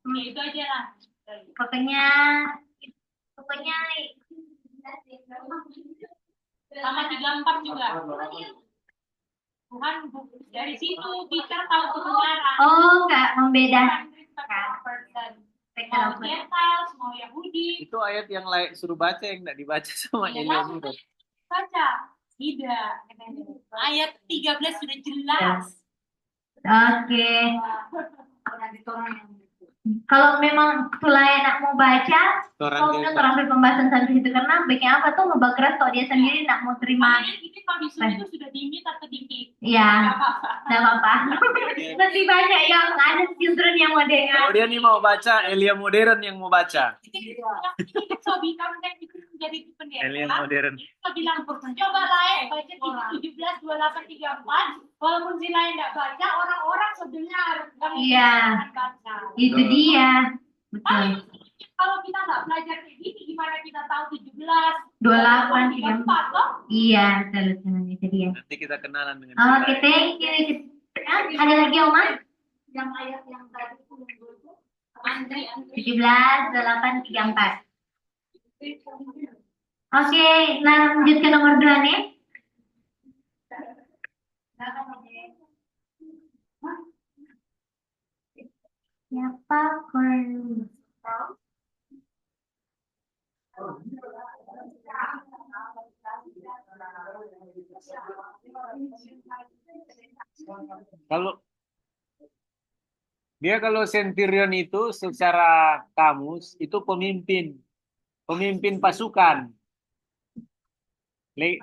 Ya, itu aja lah. Pokoknya, pokoknya Sama 34 juga. Tuhan dari situ Peter tahu kebenaran. oh nggak membedakan. Mau Gentiles, mau Yahudi. Itu ayat yang layak suruh baca yang nggak dibaca sama Ya, Elia langsung Murid. baca. Tidak. Ayat 13 sudah jelas. Oke. Kalau memang Sulaya nak mau baca, Orang kalau udah dia terakhir pembahasan sampai situ karena baiknya apa tuh ngebakeras kalau dia sendiri nak mau terima. Makanya ini kalau disuruh itu sudah dimit atau dikit. Iya, Gak apa-apa. nggak apa-apa. Masih banyak yang ada children yang mau dengar. Kalau dia nih mau baca, Elia modern yang mau baca. Ini Sobi kamu kan itu menjadi pendeta. Elia modern. Kita bilang coba lain baca 17, 28, 34. Walaupun si lain nggak baca, orang-orang sedengar. Kami Iya. akan baca. Itu dia. Betul. Kalau kita nggak belajar kayak gini, gimana kita tahu 17, 28, 34 toh? Iya, betul, betul. Itu dia. Nanti kita kenalan dengan Oke, Sulaya. thank you. Ada lagi Oma? Yang ayat yang tadi itu yang dua itu. 17, 8, 34. Oke, lanjut ke nomor 2 nih. Siapa Cornelius? Kalau centurion itu secara kamus itu pemimpin pasukan.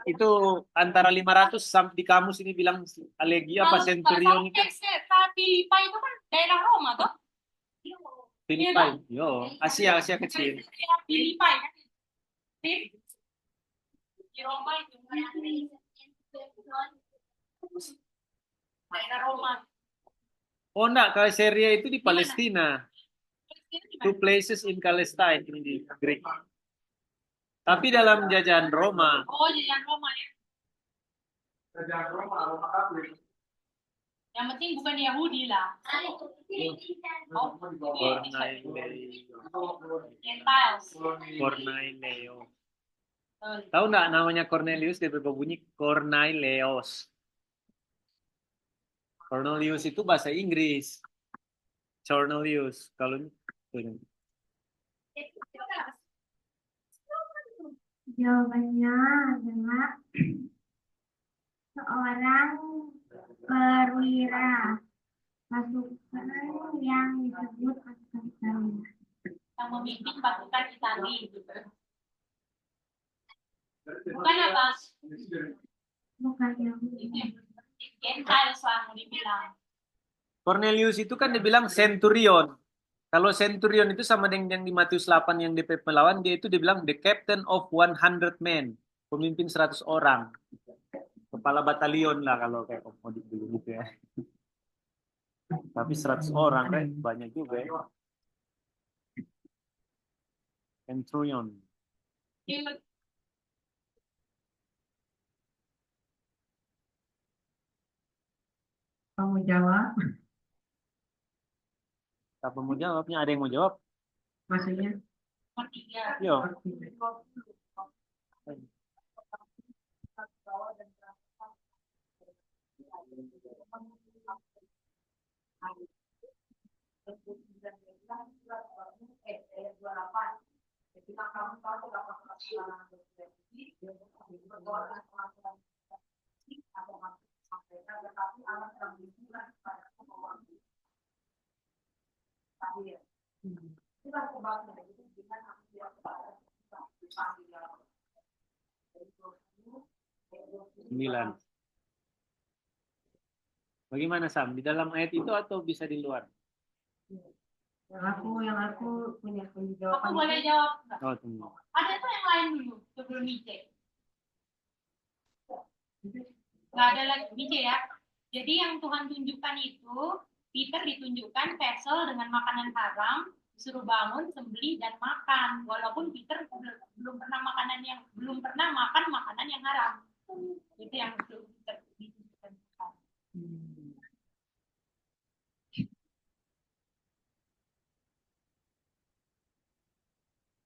Itu antara 500 sampai di kamus ini bilang legio apa centurion itu Filipai itu kan daerah Roma toh? Filipai. Yo, Asia kecil. Daerah Filipai kan? Di Roma itu. Daerah Roma. Oh enggak, Caesarea itu di Palestina. Two places in Palestine ini di Greek. Tapi dalam jajahan Roma, Oh, jajahan Roma ya. Kerjaan Roma Katolik. Yang penting bukan Yahudi lah. Gentiles. Cornelio. Tahu enggak namanya Cornelius dia berbunyi Cornelius. Cornelius itu bahasa Inggris. Cornelius kalau Jawabannya adalah seorang perwira pasukan yang disebut pasukan Italia. Yang memimpin pasukan Itali. Bukan apa? Bukan Yahudi. Gentiles lah mau dibilang. Cornelius itu kan dibilang centurion. Kalau centurion itu sama dengan yang di Matius 8 yang DP melawan, dia itu dibilang the captain of 100 men, pemimpin 100 orang. Kepala batalion lah kalau kayak komodik dulu gitu ya. Tapi 100 orang, banyak juga ya. Centurion. Kamu jawab, Siapa mau jawabnya? Ada yang mau jawab? maksudnya? Ketiga. Yo. Sembilan. Bagaimana Sam? Di dalam ayat itu atau bisa di luar? Yang aku punya Aku jawaban. boleh jawab nggak? Oh, tunggu. Ada tuh yang lain dulu sebelum Mice. Nggak ada lagi Mice ya. Jadi yang Tuhan tunjukkan itu, Peter ditunjukkan vessel dengan makanan haram, Suruh bangun, sembelih dan makan. Walaupun Peter belum pernah makan makanan yang haram. Itu yang Peter ditunjukkan.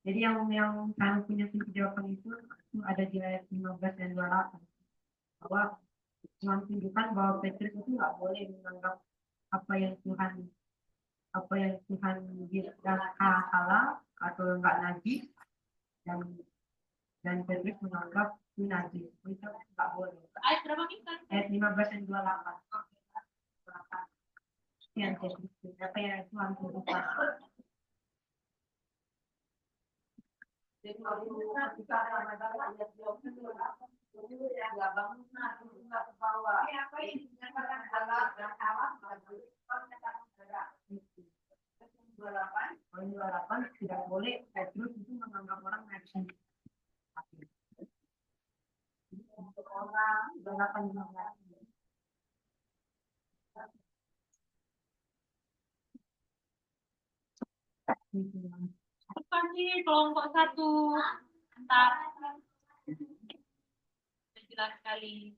Jadi yang kalian punya kunci jawaban itu ada di ayat 15 dan 28. Bahwa Tuhan tunjukkan bahwa Petrus itu nggak boleh menganggap apa yang Tuhan bilang halal atau nggak najis, dan Petrus menganggap itu najis. Itu nggak boleh. Ayat berapa kita? Ayat 15 dan 28. Sekian Petrus. Apa yang Tuhan tunjukkan? Jadi kalau kita ayat 28 ya bangun ke bawah. Apa yang dinyatakan halal dan haram bagi orang 28 tidak boleh Petrus itu menganggap orang najis. Untuk orang 28. Apa sih kelompok 1? Entar. Jelas sekali.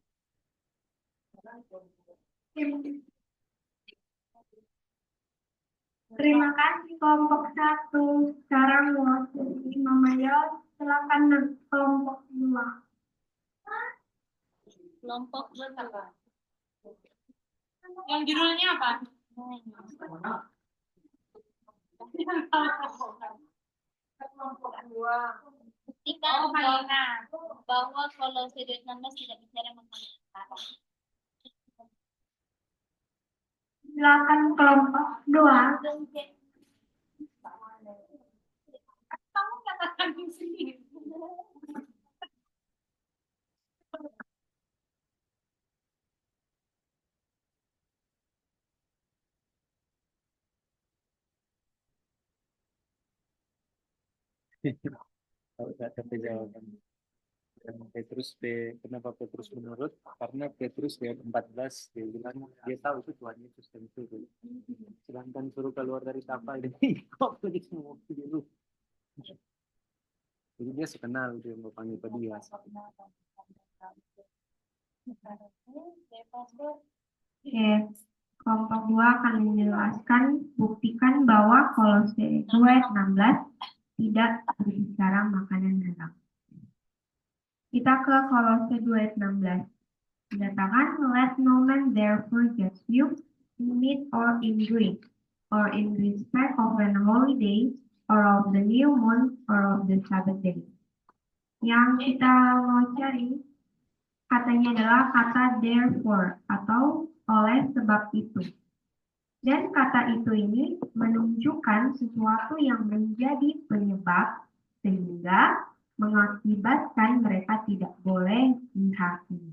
Terima kasih kelompok 1. Sekarang waktu Mama Yos, silakan kelompok 2. Kelompok berapa? Yang judulnya apa? kelompok 2. Buktikan Oh, Marina. bahwa Kolose 2:16 tidak bicara mengenai haram. Silakan kelompok 2. Kamu katakan di sini. Kalau nggak ada jawaban. Dan kenapa Petrus menurut? Karena Petrus ayat 14 dia bilang dia tahu itu Tuhan Yesus yang suruh. Sedangkan suruh keluar dari kapal dia kok lagi semua dulu. Jadi dia sekenal dia mau panggil ke dia. Oke, kelompok 2 akan menjelaskan buktikan bahwa Kolose 2:16 tidak berbicara makanan haram. Kita ke Kolose 2:16. Dikatakan, let no man therefore judge you in meat or in drink, or in respect of an holy day, or of the new moon, or of the Sabbath day. Yang kita mau cari katanya adalah kata therefore atau oleh sebab itu. Dan kata itu ini menunjukkan sesuatu yang menjadi penyebab sehingga mengakibatkan mereka tidak boleh dihakimi.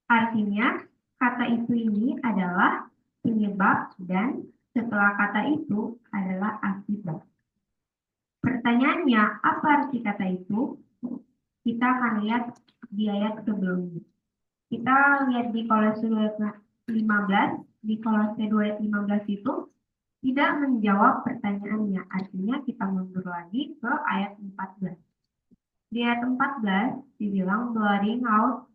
Artinya, kata itu ini adalah penyebab dan setelah kata itu adalah akibat. Pertanyaannya, apa arti kata itu? Kita akan lihat di ayat sebelumnya. Kita lihat di Kolose 2:15, di Kolose 2:15 itu tidak menjawab pertanyaannya. Artinya kita mundur lagi ke ayat 14. Di ayat 14 dibilang blotting out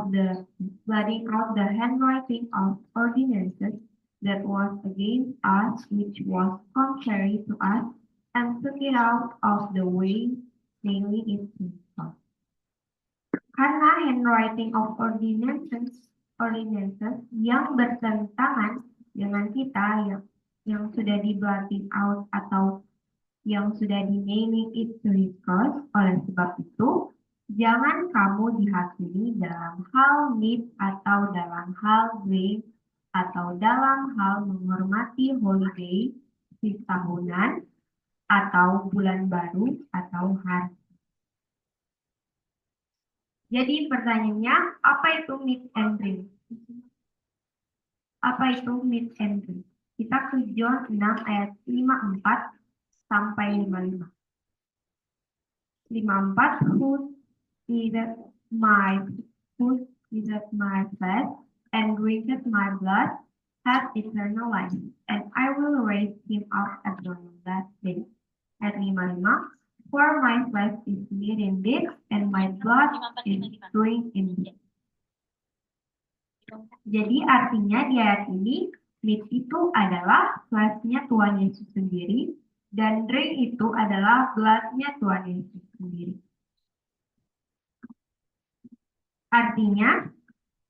the handwriting of ordinances that was against us, which was contrary to us, and took it out of the way, nailing it to the cross. Karena handwriting of ordinances yang bertentangan dengan kita yang sudah di blotting out atau yang sudah di nailing it to his cross, oleh sebab itu jangan kamu dihakimi dalam hal meat atau dalam hal drink atau dalam hal menghormati holiday, feast tahunan atau bulan baru atau hari. Jadi pertanyaannya, apa itu meat and drink? Apa itu meat and drink? Kita ke John 6 ayat 54 sampai 55. 54, who eateth my flesh and drinketh my blood has eternal life, and I will raise him up at the last day. Ayat 55, for my flesh is meat indeed, and my blood is drink indeed. Jadi artinya di ayat ini, meat itu adalah flesh-nya Tuhan Yesus sendiri, dan drink itu adalah blood-nya Tuhan Yesus sendiri. Artinya,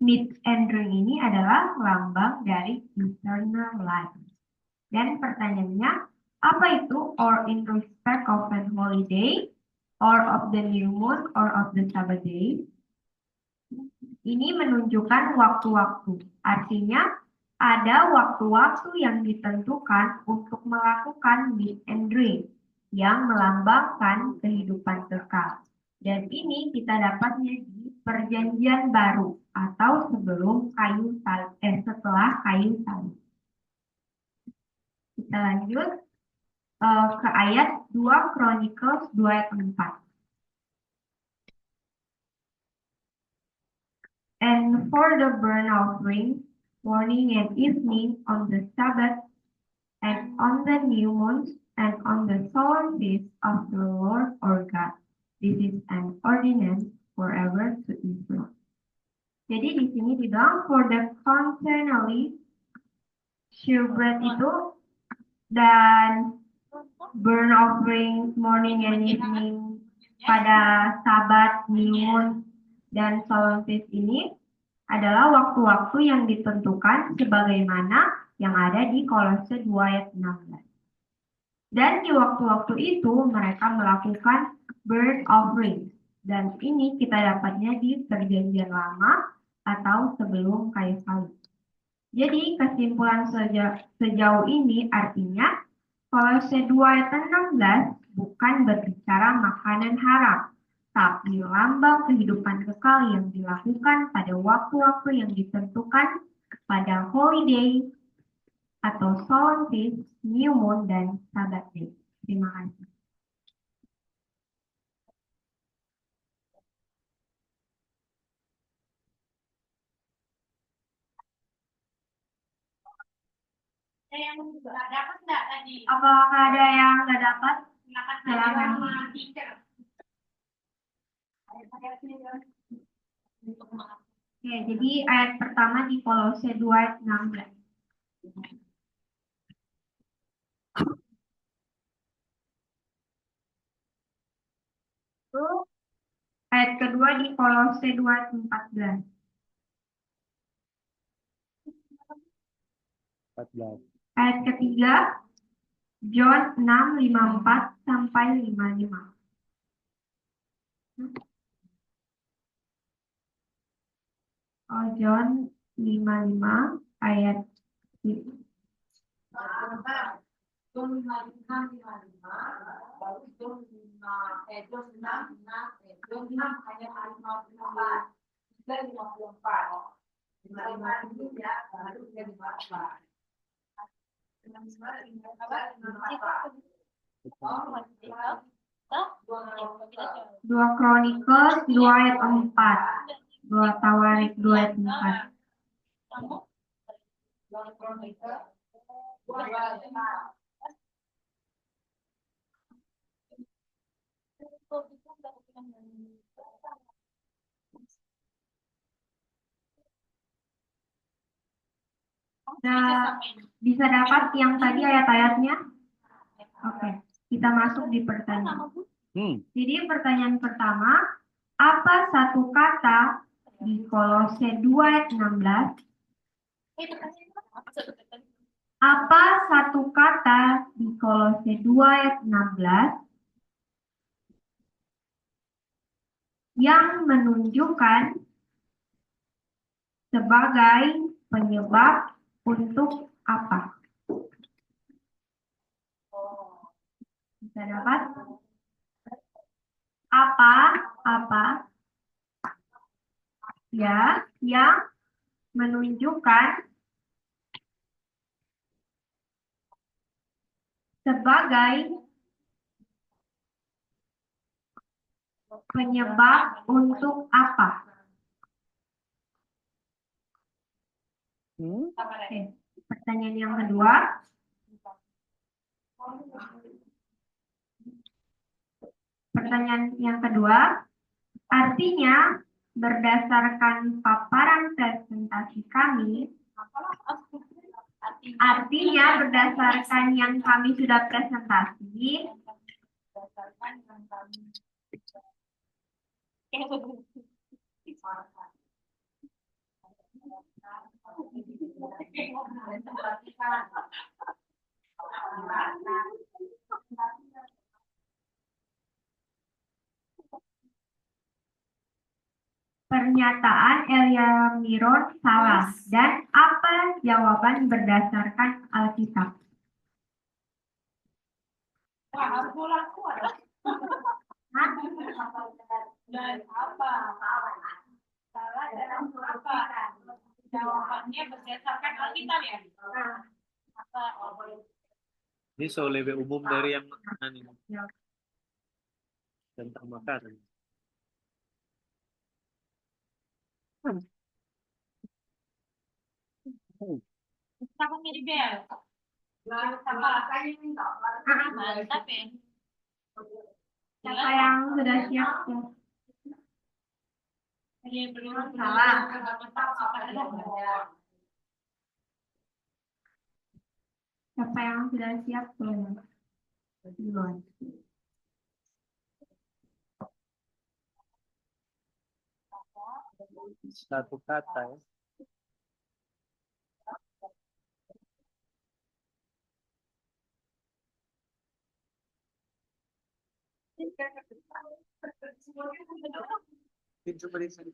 meat and drink ini adalah lambang dari eternal life. Dan pertanyaannya, apa itu or in respect of an holiday, or of the new moon, or of the Sabbath day? Ini menunjukkan waktu-waktu. Artinya, ada waktu-waktu yang ditentukan untuk melakukan meat and drink yang melambangkan kehidupan kekal. Dan ini kita dapatnya di Perjanjian Baru atau sebelum setelah kayu salib. Kita lanjut ke ayat 2 Chronicles 2 ayat 4. And for the burnt offering, morning and evening on the Sabbath, and on the new moons, and on the solemn feasts of the Lord our God. This is an ordinance forever to Israel. Jadi di sini dibilang for the continually shewbread itu dan burnt offerings morning and evening pada Sabat, new moon, dan solemn feast ini adalah waktu-waktu yang ditentukan sebagaimana yang ada di Kolose 2 ayat 16. Dan di waktu-waktu itu mereka melakukan burnt offerings. Dan ini kita dapatnya di Perjanjian Lama atau sebelum kayu salib. Jadi kesimpulan sejauh ini artinya Kolose 2 ayat 16 bukan berbicara makanan haram, tapi lambang kehidupan kekal yang dilakukan pada waktu-waktu yang ditentukan pada holiday atau solemn feast, new moon, dan Sabbath day. Terima kasih. Yang nggak dapat nggak tadi? Apakah ada yang nggak dapat? Silakan Silakan. sama teacher. Oke, jadi ayat pertama di Kolose 2 ayat 16. Ayat kedua di Kolose 2 ayat 14. 14. Ayat ketiga, John 6:54 sampai 55. Oh, John 55 ayat John 5:55, baru John 6 ayat 54. 55 itu ya, baru dia dibaca. Dua Chronicles 2 ayat 4. 2 Tawarik 2 ayat 4. Nah, bisa dapat yang tadi ayat-ayatnya? Oke, kita masuk di pertanyaan. Jadi pertanyaan pertama, apa satu kata di Kolose 2 ayat 16? Apa satu kata di Kolose 2 ayat 16 yang menunjukkan sebagai penyebab untuk apa? Bisa dapat? Apa ya yang menunjukkan sebagai penyebab untuk apa? Oke. Pertanyaan yang kedua. Pertanyaan yang kedua, artinya berdasarkan paparan presentasi kami, artinya berdasarkan yang kami sudah presentasi, pernyataan Elia Miron salah dan apa jawaban berdasarkan Alkitab? Wah, harus bola kuat. Hah? Dan apa? Salah dalam apa? Jawabannya berdasarkan Alkitab ya? Apa? Ini so lebih umum dari yang ini tentang makanan. Sama mirip Bel. Apa? Mantap ya. Siapa yang sudah siap? Dia belum Salah. Siapa yang sudah siap? Duluan. Satu kata ya. Coba di sini.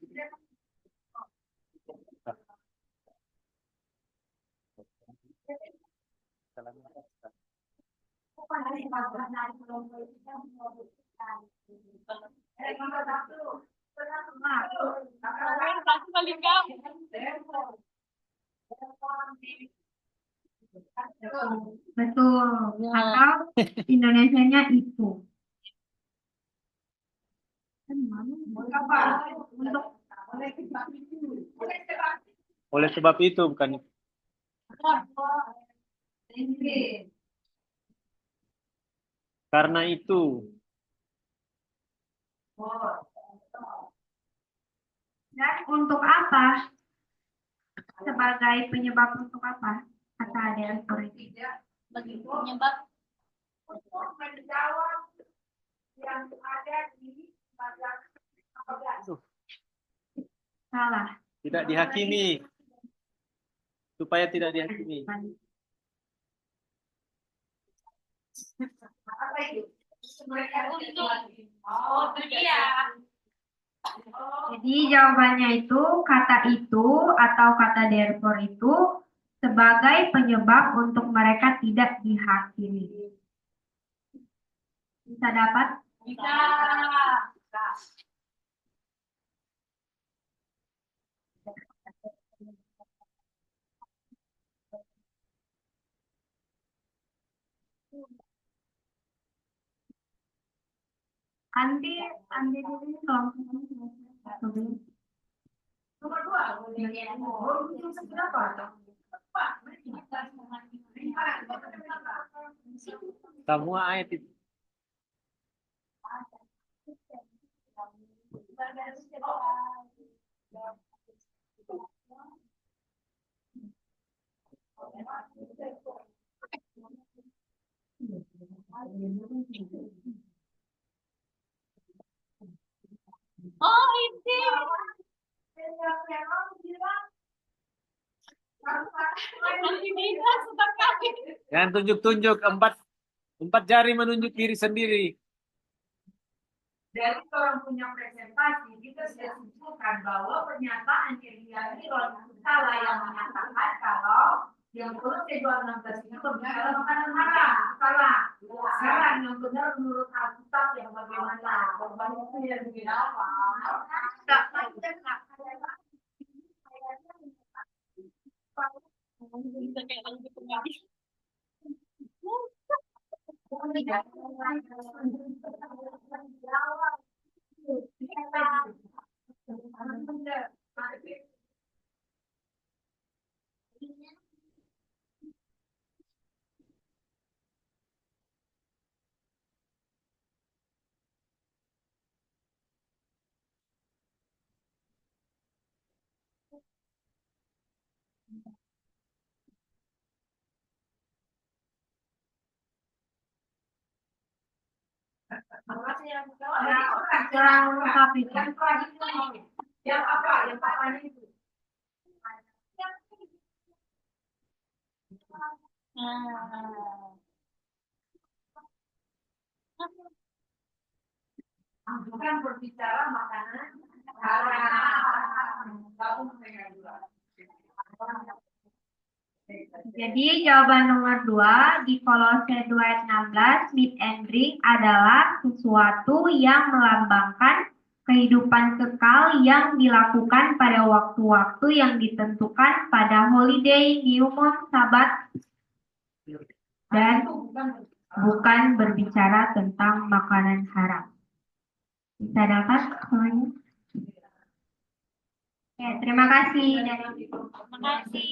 Satu kali kau. Betul. Atau Indonesianya itu. Untuk Oleh sebab itu bukan karena itu. dan untuk apa? Sebagai penyebab untuk apa? Kata ada Bagi penyebab Untuk menjawab yang ada di bagian salah. Tidak dihakimi. Supaya tidak dihakimi. apa itu? Oh, itu dia. Jadi jawabannya itu kata itu atau kata therefore itu sebagai penyebab untuk mereka tidak dihakimi. Bisa dapat? Bisa. Andi ini kelompok ini. Nomor 2. Berapa? Semua ayat itu. Oh, itu. Nanti bisa sekali. Jangan tunjuk-tunjuk empat jari menunjuk diri sendiri. Dari orang punya presentasi, kita sudah simpulkan bahwa pernyataan Elia Miron salah yang mengatakan kalau yang perlu jual 16 itu berbicara makanan haram. Salah. Sekarang yang benar menurut Alkitab yang bagaimana? Korban itu yang berbeda apa? Bisa kayak lanjut kembali. Kurang lengkap itu. Yang apa? Yang apanya itu? Bukan berbicara makanan haram. Kamu mendengar dua. Jadi jawaban nomor 2 di Kolose 2 ayat 16, meat and drink adalah sesuatu yang melambangkan kehidupan kekal yang dilakukan pada waktu-waktu yang ditentukan pada holiday, new moon, sabat, dan bukan berbicara tentang makanan haram. Bisa dapat semuanya? Ya, terima kasih dari Terima kasih.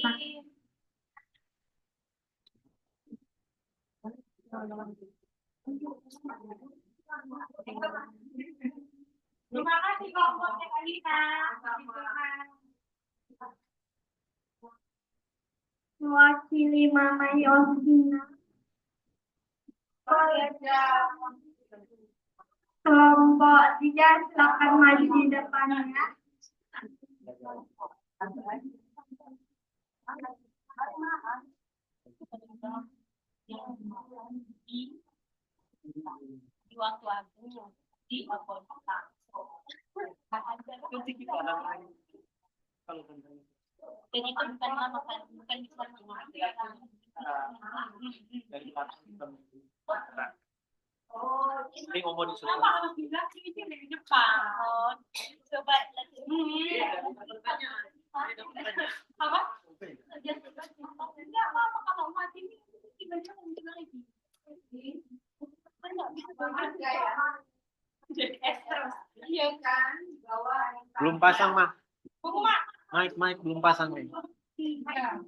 Terima kasih kelompoknya Kak Lina. mewakili Mama Yosina. Kelompok 3 silakan maju di depannya. Di waktu-waktu di kota. Dan itu bukanlah makan, bukan bisa Ini ngomong di Kenapa harus bilang sih ini di depan? Oh, coba Apa? Enggak apa-apa kalau mati ini tiganya mungkin lagi. Kan nggak bisa banget ya. Jadi terus. Iya kan? belum pasang mah. Buku mak. Mic belum pasang nih. Tiga.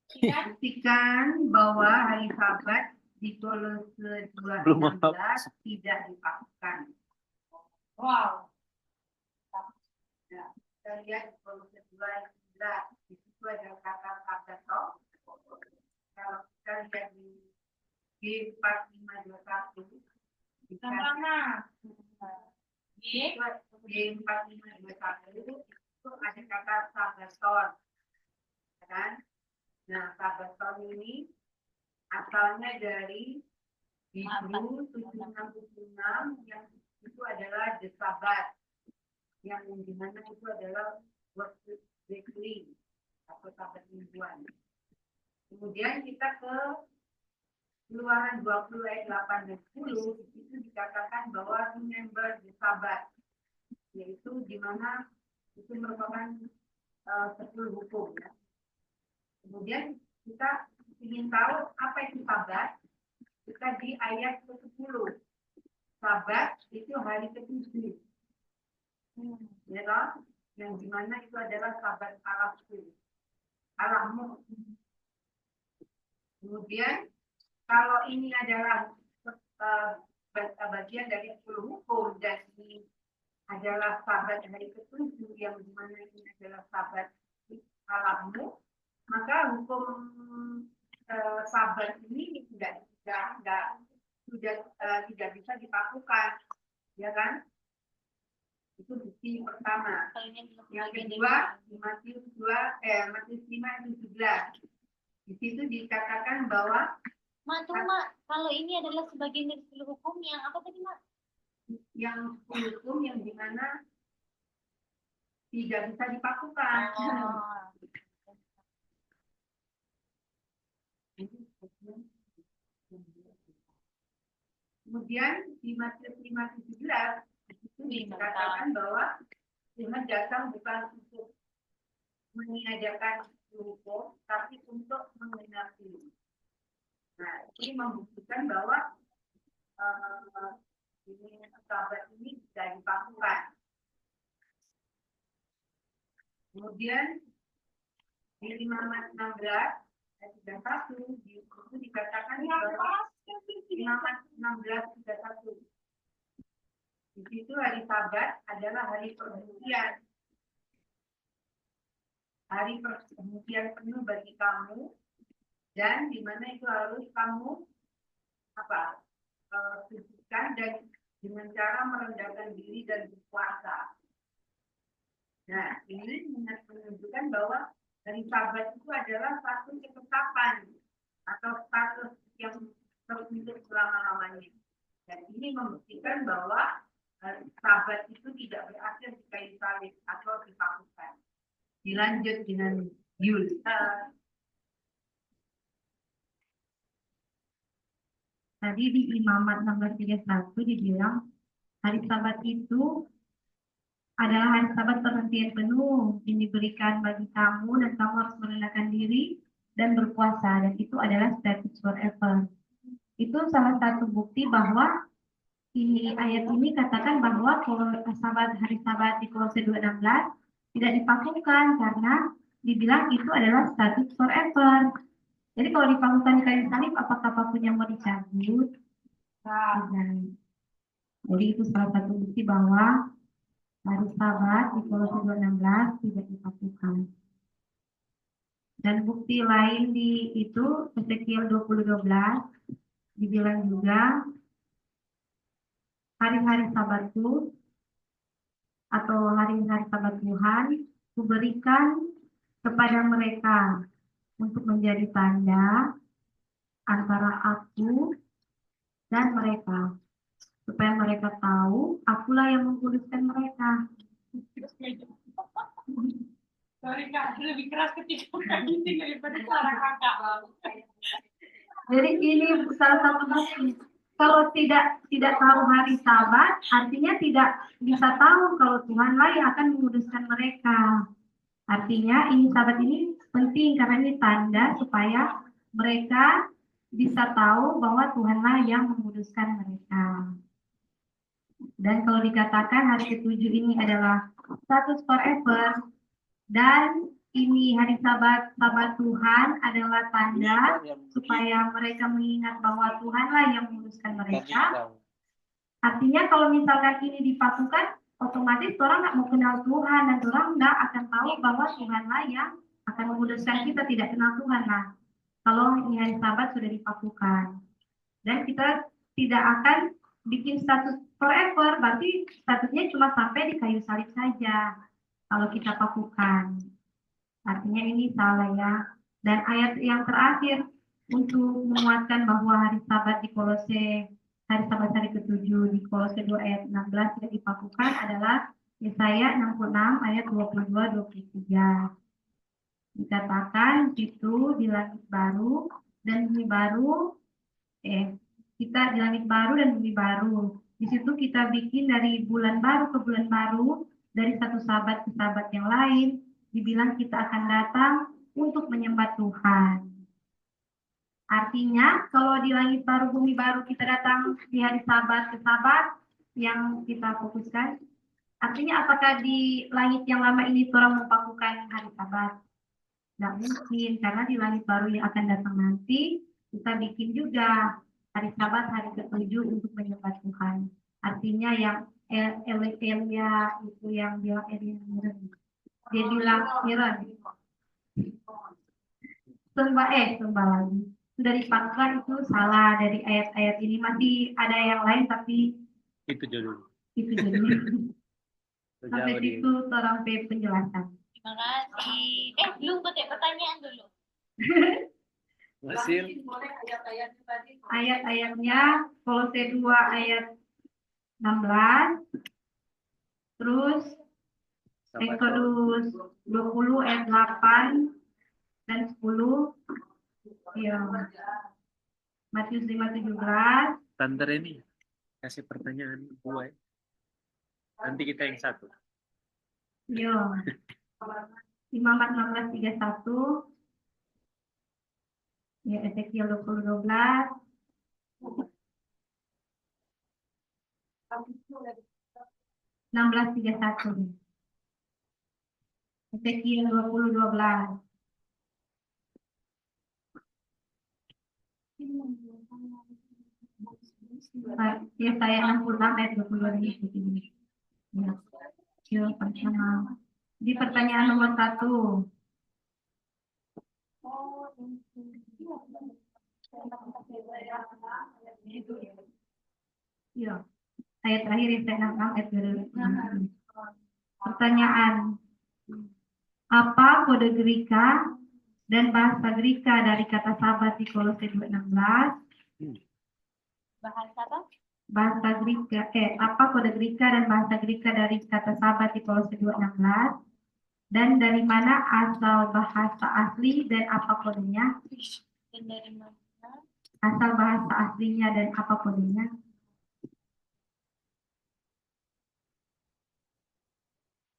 Pastikan bahwa hari Sabat di Kolose 2 Belum 16 tidak dipakai. Wow. Ya, kita lihat di Kolose 2 ayat 11, di situ ada kata sabato. Kalau kita lihat di G4521, di Mana? G4521 itu ada kata sabaton, kan? Nah, sabaton ini asalnya dari Hebrew 766 yang itu adalah the Sabbath, yang dimana itu adalah worship weekly atau sabat mingguan. Kemudian kita ke Keluaran 20 ayat 8 dan 10, di situ dikatakan bahwa remember the Sabbath, yaitu dimana itu merupakan 10 hukum, ya. Kemudian kita ingin tahu apa itu Sabat. Kita di ayat ke-10. Sabat itu hari ke-7. Ya toh? Yang dimana itu adalah Sabat Allahmu. Kemudian kalau ini adalah bagian dari 10 hukum dan ini adalah Sabat hari ke-7 yang dimana ini adalah Sabat Allahmu, maka hukum Sabat ini tidak bisa dipakukan, ya kan? Itu bukti pertama. Yang kedua, di Matius 5 ayat 17. Di situ dikatakan bahwa Mak, kalau ini adalah sebagian dari 10 hukum yang apa tadi, Mak? yang 10 hukum yang dimana tidak bisa dipakukan. Kemudian di Matius 5:17 itu dikatakan bahwa Tuhan datang bukan untuk meniadakan hukum, tapi untuk mengenapi. Nah, ini membuktikan bahwa ini Sabat ini bisa dipakukan. Kemudian di 5:16 ayat 31 di situ dikatakan bahwa 5:16 31. Di situ hari Sabat adalah hari perhentian. Hari perhentian penuh bagi kamu, dan di mana itu harus kamu sucikan dan dengan cara merendahkan diri dan berpuasa. Nah, ini menunjukkan bahwa hari Sabat itu adalah satu ketetapan atau status yang tertutup selama-lamanya. Dan ini membuktikan bahwa Sabat itu tidak berakhir di kayu salib atau dipakukan. Dilanjut dengan Yul. Tadi di Imamat 16:31 dibilang hari Sabat itu adalah hari Sabat perhentian penuh yang diberikan bagi kamu, dan kamu harus merendahkan diri dan berpuasa, dan itu adalah status forever. Itu salah satu bukti bahwa ayat ini katakan bahwa hari Sabat di Kolose 2:16 tidak dipakukan karena dibilang itu adalah status forever. Jadi kalau dipakukan di kayu salib, apakah pakunya mau dicabut? Tidak. Jadi itu salah satu bukti bahwa hari Sabat di Kolose 2:16 tidak dipakukan. Dan bukti lain di itu Ezekiel 20:12 dibilang juga hari-hari Sabatku atau hari-hari Sabat Tuhan kuberikan kepada mereka untuk menjadi tanda antara aku dan mereka, supaya mereka tahu akulah yang mengkuduskan mereka. Sorry Kak, lebih keras ketika Kak Ginting daripada suara Kakak. Jadi ini salah satu bukti. Kalau tidak tahu hari Sabat, artinya tidak bisa tahu kalau Tuhanlah yang akan menguduskan mereka. Artinya ini Sabat ini penting karena ini tanda supaya mereka bisa tahu bahwa Tuhanlah yang menguduskan mereka. Dan kalau dikatakan hari ketujuh ini adalah status forever, dan ini hari Sabat Tuhan adalah tanda supaya mereka mengingat bahwa Tuhanlah yang menguduskan mereka. Artinya kalau misalkan ini dipakukan, otomatis orang nggak mau kenal Tuhan, dan orang nggak akan tahu bahwa Tuhanlah yang akan menguduskan kita, tidak kenal Tuhan. Nah, kalau ini hari Sabat sudah dipakukan, dan kita tidak akan bikin status forever, berarti statusnya cuma sampai di kayu salib saja kalau kita pakukan. Artinya ini salah ya. Dan ayat yang terakhir untuk menguatkan bahwa hari Sabat di Kolose, hari Sabat hari ketujuh di Kolose 2 ayat 16 tidak dipakukan adalah Yesaya 66 ayat 22-23. Dikatakan itu di langit baru dan bumi baru, kita di langit baru dan bumi baru. Di situ kita bikin dari bulan baru ke bulan baru, dari satu Sabat ke Sabat yang lain. Dibilang kita akan datang untuk menyembah Tuhan. Artinya kalau di langit baru bumi baru kita datang di hari Sabat ke Sabat yang kita fokuskan, artinya apakah di langit yang lama ini orang mempakukan hari Sabat? Tidak mungkin, karena di langit baru yang akan datang nanti kita bikin juga hari Sabat hari ketujuh untuk menyembah Tuhan. Artinya yang Elia itu yang bilang dia bilang Miran sembah lagi sudah dipakai, itu salah. Dari ayat-ayat ini masih ada yang lain, tapi Itu judul. sampai situ orang penjelasan. Terima kasih. Belum pakai pertanyaan dulu. Hasil Ayat-ayatnya Kolose 2 ayat 16, terus Exodus 20 ayat 8 dan 10, ya. Matius 5:17. Tante Reni kasih pertanyaan gue. Nanti kita yang satu. Yo. Imamat 16:31. Ya, Ezekiel 20:12. Ezekiel 20:12. Yesaya 66 ayat 22 ini. Ya, ya, pertama. Di pertanyaan nomor 1. Ya, ayat terakhir Yesaya 66 ayat 22. Pertanyaan, apa kode Greka dan bahasa Greka dari kata sabat di Kolose 2:16? Bahasa apa? Bahasa Greka, apa kode Greka dan bahasa Greka dari kata sabat di Kolose 2:16? Dan dari mana asal bahasa asli dan apa kodenya? Dan dari mana? Asal bahasa aslinya dan apa kodenya?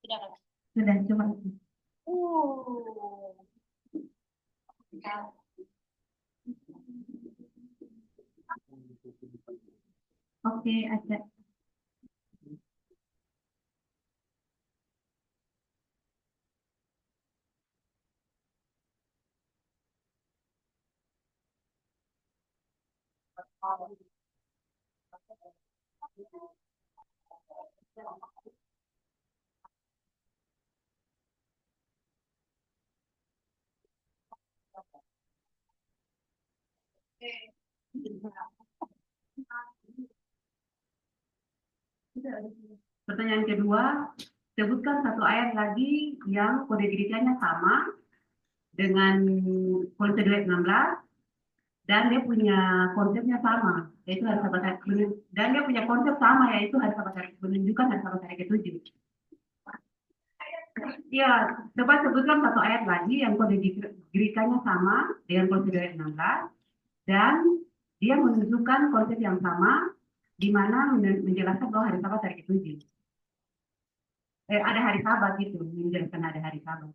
Tidak ada. Sudah, cuma itu. Oke, ada. Pertanyaan kedua, sebutkan satu ayat lagi yang kode Grekanya sama dengan Kolose 2:16 dan dia punya konsepnya sama, yaitu hari Sabat hari dan dia punya konsep sama, yaitu hari Sabat hari penunjukan dan Sabat hari ke-7. Ya, coba sebutkan satu ayat lagi yang kode Grekanya sama dengan Kolose 2:16 dan dia menunjukkan konsep yang sama di mana menjelaskan bahwa hari Sabat hari ke-7. Ada hari Sabat gitu, menjelaskan ada hari Sabat.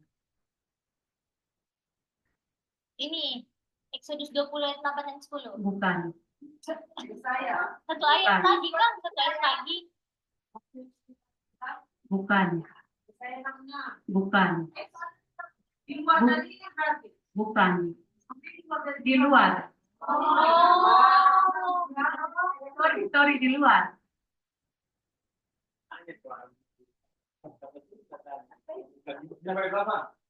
Ini Exodus 20 ayat 8 dan 10. Bukan. Saya. Satu ayat lagi kan? Satu ayat lagi. Bukan. Saya nanya. Bukan. Di luar dari ini berarti. Bukan. Di luar. Oh. Sorry, di luar.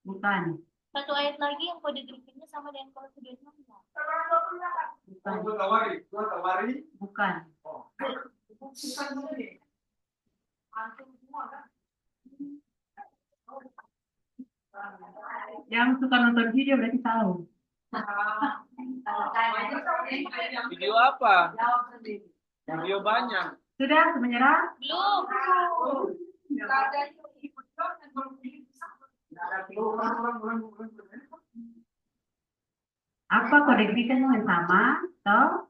Bukan. Satu ayat lagi yang kode Grekanya sama dengan Kolose 2:16. Bukan. Bukan. Yang suka nonton video berarti tahu. Video apa? Video banyak. Sudah, menyerah? Belum. Apa kode Grekanya yang sama? Toh?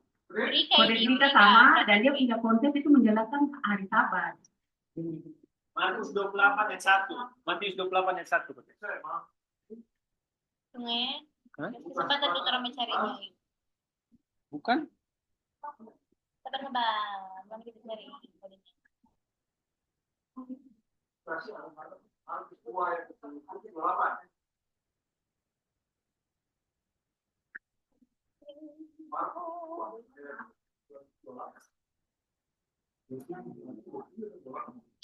Kode Greka sama dan dia punya konsep itu menjelaskan hari Sabat. Matius 28 ayat 1. Matius 28 ayat 1. Sungai. Hah? Kesempatan untuk mencarinya. Bukan? Sabar. Bang kita cari kodenya.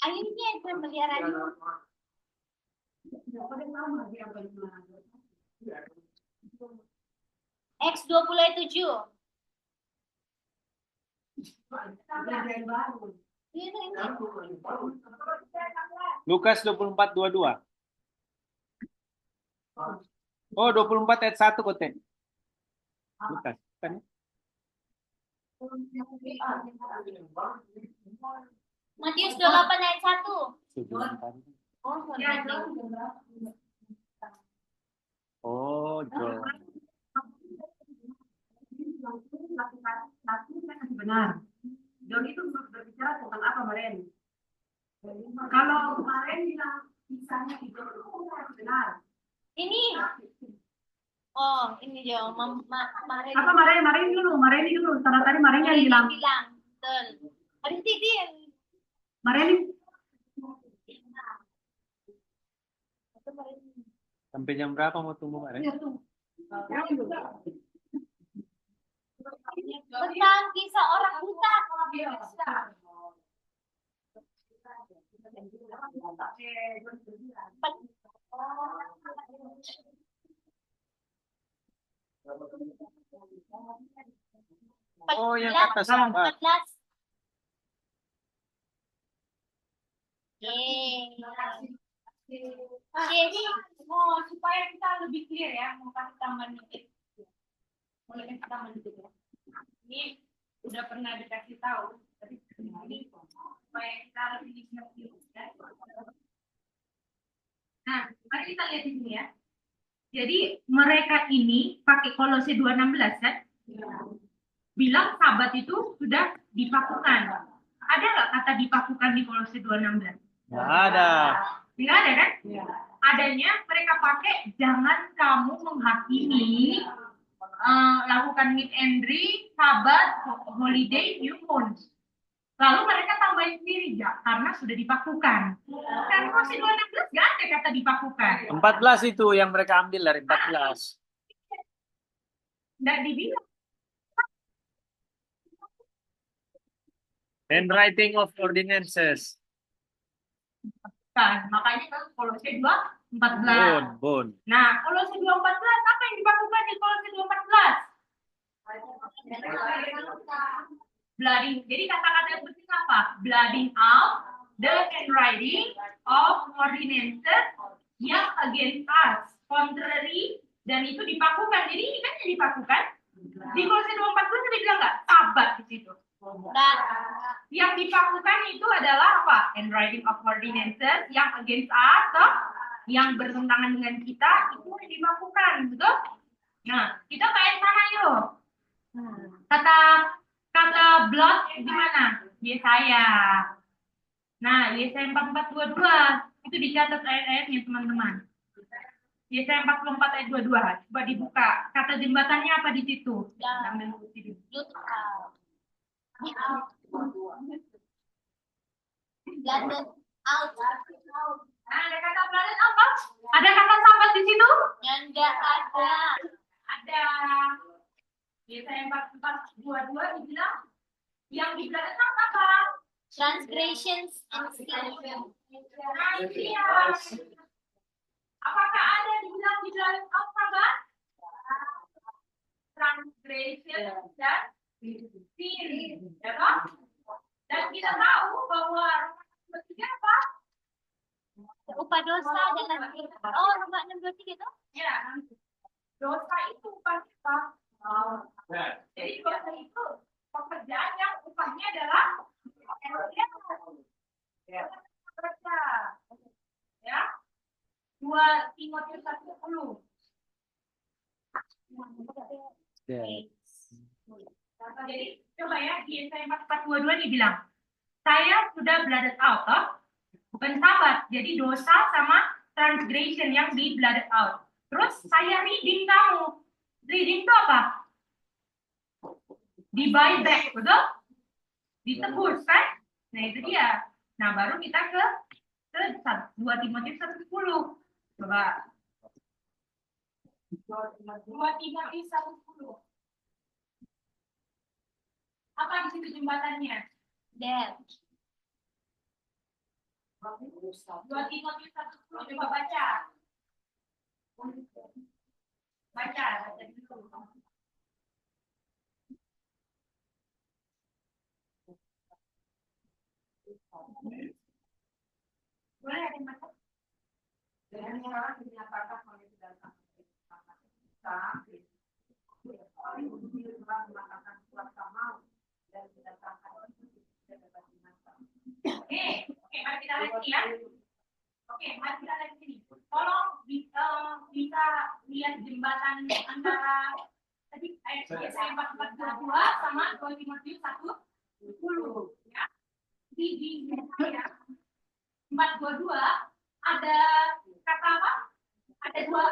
Akhirnya pemeliharaan itu. X20 ayat 7. Ini. Lukas 24:22. Oh, 24 ayat 1 kote. Lukas, kan? Matius 28 ayat 1. Oh, Oh, John. Benar. John itu berbicara tentang apa, Maren? Kalau Maren bilang misalnya itu benar. ini. Oh, ini Jo. Maren. Apa Maren dulu? Karena tadi Maren yang bilang. Betul. Ada titik. Maren. Sampai jam berapa mau tunggu, Maren? Tentang kisah orang buta. Oh, yang kata sahabat. 14. Yeay. Jadi, supaya kita lebih clear ya, mau kasih tambahan dikit. Boleh kasih tambahan dikit ya. Ini udah pernah dikasih tahu, tapi ini supaya kita lebih ngerti ya. Nah, mari kita lihat di sini ya. Jadi mereka ini pakai Kolose 2:16 kan? Bilang sabat itu sudah dipakukan. Ada nggak kata dipakukan di Kolose 2:16? Nggak ada. Tidak ada kan? Adanya mereka pakai jangan kamu menghakimi lakukan meet and greet, sabat, holiday, new moon. Lalu mereka tambahin sendiri ya, karena sudah dipakukan. Kan Kolose 2:16 nggak ada kata dipakukan. 14 itu yang mereka ambil dari 14. Nggak dibilang. Handwriting of ordinances. Kan, makanya kan Kolose 2:14. Bon. Nah, Kolose 2:14 apa yang dipakukan di Kolose 2:14? Blotting. Jadi kata-kata yang penting apa? Blotting out the handwriting of ordinances yang against us, contrary, dan itu dipakukan. Jadi ini kan yang dipakukan. Di Kolose 2:14 tadi bilang nggak? Sabat di situ. Nah, Yang dipakukan itu adalah apa? Handwriting of ordinances yang against us, toh? Yang bertentangan dengan kita itu yang dipakukan, betul? Nah, kita kayak mana yuk? Kata blot di mana? Yesaya. Nah, Yesaya 44:22 itu dicatat ayat-ayatnya teman-teman. Yesaya 44 ayat 22. Coba dibuka. Kata jembatannya apa di situ? Ambil bukti dulu. London out. Nah, ada kata blotted apa? Ada kata sabat di situ? Yang enggak ada. Ada. Yesaya 44:22 dibilang yang di blotted apa? Transgressions and sins. Nah, iya. Apakah ada dibilang di blotted apa, Mbak? Transgression dan sin, ya kan? Dan kita tahu bahwa Roma 6:23 apa? Upah dosa adalah Roma 6:23 itu? Ya, dosa itu upahnya apa? Jadi dosa itu pekerjaan yang upahnya adalah kerja. Ya. 2 Timotius 1:10. Jadi coba ya di Yesaya 44:22 dibilang, saya sudah blotted out, toh? Bukan sabat, jadi dosa sama transgression yang di blotted out. Terus saya redeem kamu. Redeem itu apa? Di buy back, betul? Ditebus kan? Nah itu dia. Nah baru kita ke 2 Timotius 1:10. Coba. 2 Timotius 1:10. Apa di situ jembatannya? Death. 2 Timotius 1:10. Coba baca. Baca dulu. Boleh ada yang baca? Dan sekarang dinyatakan oleh kedatangan kita, telah mengatakan kuasa maut dan kedatangan itu tidak dapat dimakan. Oke, mari kita lihat ini ya. Oke, mari kita lihat sini. Tolong bisa lihat jembatan antara tadi ayat Yesaya 44:22 sama 2 Timotius 1:10 ya. Di Yesaya 4:22 ada kata apa? Ada dua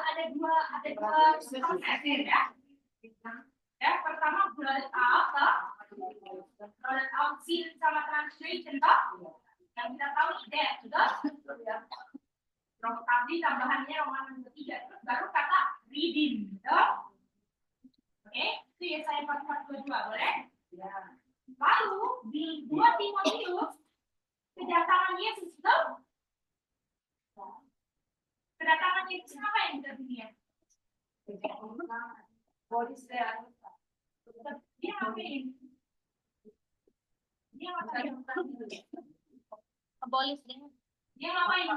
proses ya. Ya, pertama blotted out sin sama translation toh. Yang kita tahu death, betul? Tadi tambahannya Roma 6:23, terus baru kata redeem, betul? Oke, itu Yesaya 44:22, boleh? Ya. Lalu di 2 Timotius kedatangan Yesus itu Kedatangan Yesus apa yang kita dunia? Dia ngapain? Dia ngapain? Abolish dengan Dia ngapain?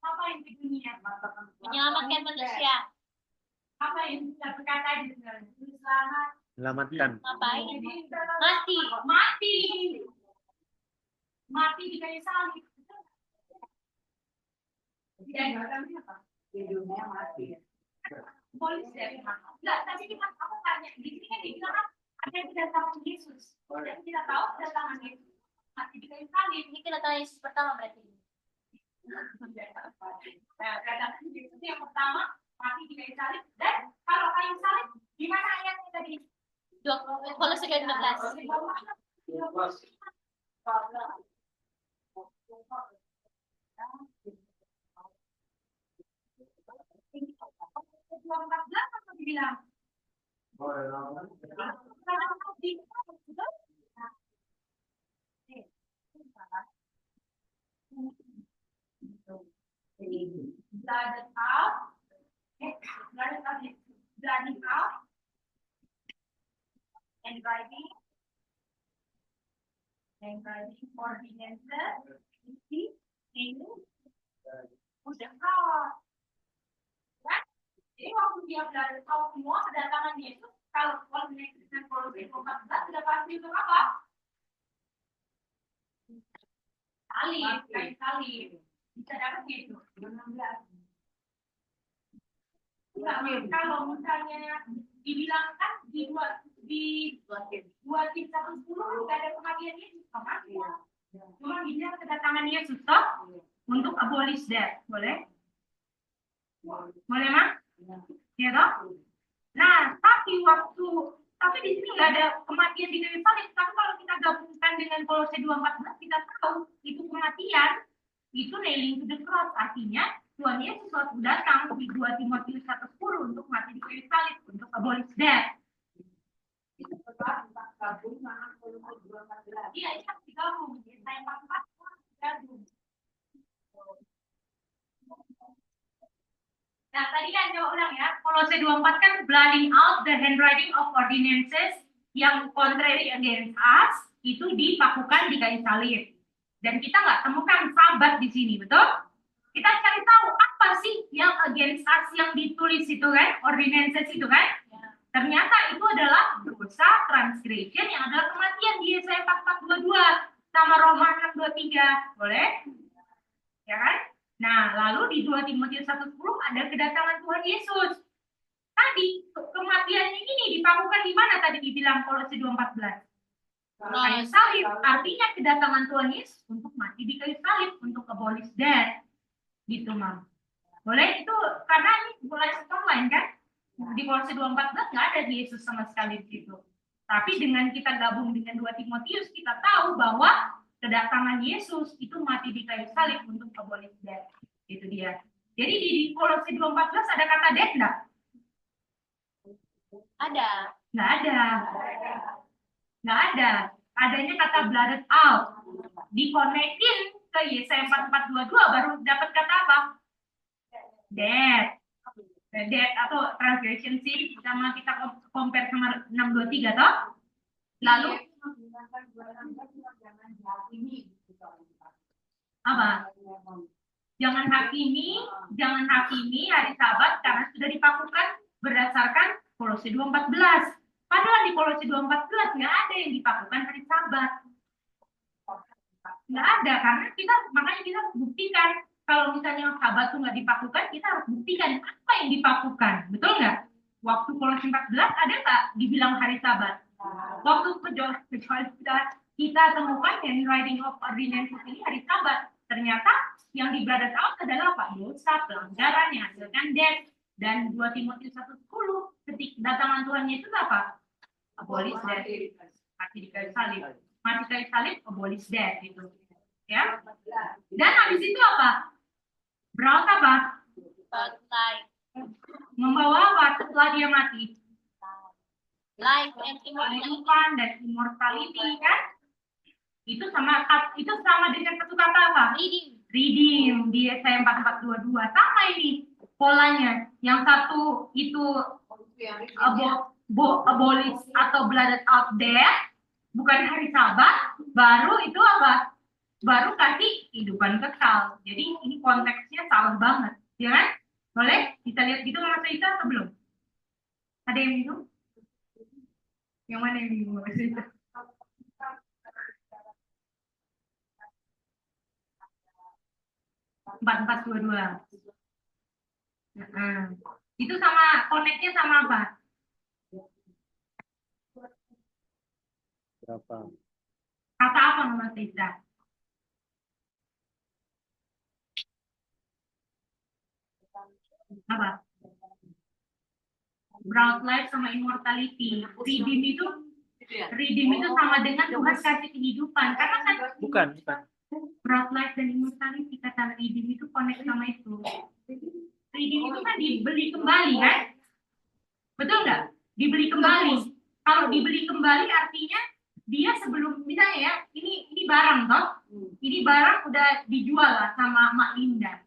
Ngapain di dunia? menyelamatkan manusia. Apa yang kita berkata di dalam selamat? Selamatkan. Ngapain? Mati. Mati. Mati di kayu salib. Hidupnya mati. Polis dari mana? Enggak, tadi kita aku tanya. Di sini kan dibilang ada kedatangan Yesus. Dan kita tahu kedatangan Yesus mati di kayu salib. Ini kedatangan Yesus pertama berarti. Nah, kedatangan Yesus yang pertama mati di kayu salib. Dan kalau kayu salib, gimana ayatnya tadi? Kolose 2:15. Apa dibilang? Blooded out, blooding out, and writing ordinances, ini udah out. Kan? Jadi waktu dia blooded out semua kedatangan Yesus, kalau ordinances dan Kolose 14 sudah pasti untuk apa? Salib, kayu salib. Bisa dapat gitu. Enggak, kalau misalnya dibilang kan di 2:10 nggak ada kematian Yesus, kematian. Cuma bilang kedatangan Yesus toh untuk abolish death, boleh? Boleh Mak? Ya toh? Nah, tapi di sini nggak ada kematian di kayu salib. Tapi kalau kita gabungkan dengan Kolose 2:14 kita tahu itu kematian. Itu nailing to the cross, artinya Tuhan Yesus waktu datang di 2 Timotius 1:10 untuk mati di kayu salib, untuk abolish death. Iya, itu harus digabung. Saya 44 digabung. Nah, tadi kan coba ulang ya. Kolose 2:4 kan blotting out the handwriting of ordinances yang contrary against us, itu dipakukan di kayu salib. Dan kita nggak temukan sabat di sini, betul? Kita cari tahu apa sih yang against us yang ditulis itu kan, ordinances itu kan? Ternyata itu adalah dosa transgression yang adalah kematian di Yesaya 44:22 sama Roma 6:23, boleh? Ya kan? Nah, lalu di 2 Timotius 1:10 ada kedatangan Tuhan Yesus. Tadi kematiannya ini dipakukan di mana tadi dibilang Kolose 2:14? Kayu salib, artinya kedatangan Tuhan Yesus untuk mati di kayu salib, untuk abolish death, gitu Mam. Boleh itu karena ini mulai online kan? Di Kolose 2:14 nggak ada Yesus sama sekali di situ. Tapi dengan kita gabung dengan 2 Timotius, kita tahu bahwa kedatangan Yesus itu mati di kayu salib untuk abolish death. Itu dia. Jadi di Kolose 2:14 ada kata death nggak? Ada. Nggak ada. Nggak ada. Adanya kata blotted out. Dikonekin ke Yesaya 44:22 baru dapat kata apa? Death. Death atau transgression sih sama kita compare sama 6:23 toh. Lalu apa? Jangan hakimi hari Sabat karena sudah dipakukan berdasarkan Kolose 2:14. Padahal di Kolose 2:14 nggak ada yang dipakukan hari Sabat. Nggak ada, karena makanya kita harus buktikan. Kalau misalnya Sabat itu nggak dipakukan, kita harus buktikan apa yang dipakukan. Betul nggak? Waktu Kolose 14 ada nggak dibilang hari Sabat? Waktu kecuali kita temukan handwriting of ordinances ini hari Sabat. Ternyata yang di blotted out adalah apa? Dosa, pelanggaran yang hasilkan death. Dan 2 Timotius 1:10 ketika datangan Tuhan Yesus apa? Abolish death. Mati di kayu salib. Mati kayu salib, abolish death gitu. Ya. Dan habis itu apa? Brought apa? Life. Membawa apa setelah dia mati? Life and immortality. Kehidupan dan immortality kan? itu sama dengan satu kata apa? Reading. Redeem di Yesaya 44:22. Sama ini polanya. Yang satu itu abolish atau blotted out death, bukan hari Sabat, baru itu apa? Baru kasih kehidupan kekal. Jadi ini konteksnya salah banget, ya kan? Boleh kita lihat gitu Mas Isa atau belum? Ada yang bingung? Yang mana yang bingung Mas Isa? 4422. Itu sama koneknya sama apa? Berapa? Kata apa Mas Isa? Apa? Broad life sama immortality. Redeem itu sama dengan Tuhan kasih kehidupan. Karena kan Bukan. broad life dan immortality, kata redeem itu connect sama itu. Redeem itu kan dibeli kembali kan? Betul nggak? Dibeli kembali. Kalau dibeli kembali artinya dia sebelum misalnya ya, ini barang toh. Ini barang udah dijual lah sama Mak Linda.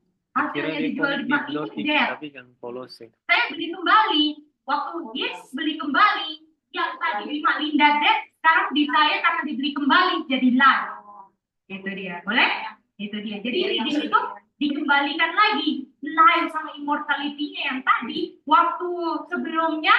Kira Hasilnya dia dijual di Mak Linda, Glotik, dead. tapi kan Kolose. Saya beli kembali. Waktu Yes beli kembali, yang tadi di Mak Linda dead, sekarang di saya karena dibeli kembali jadi live. Itu dia, boleh? Itu dia. Jadi redeem itu dikembalikan lagi live sama immortality-nya yang tadi waktu sebelumnya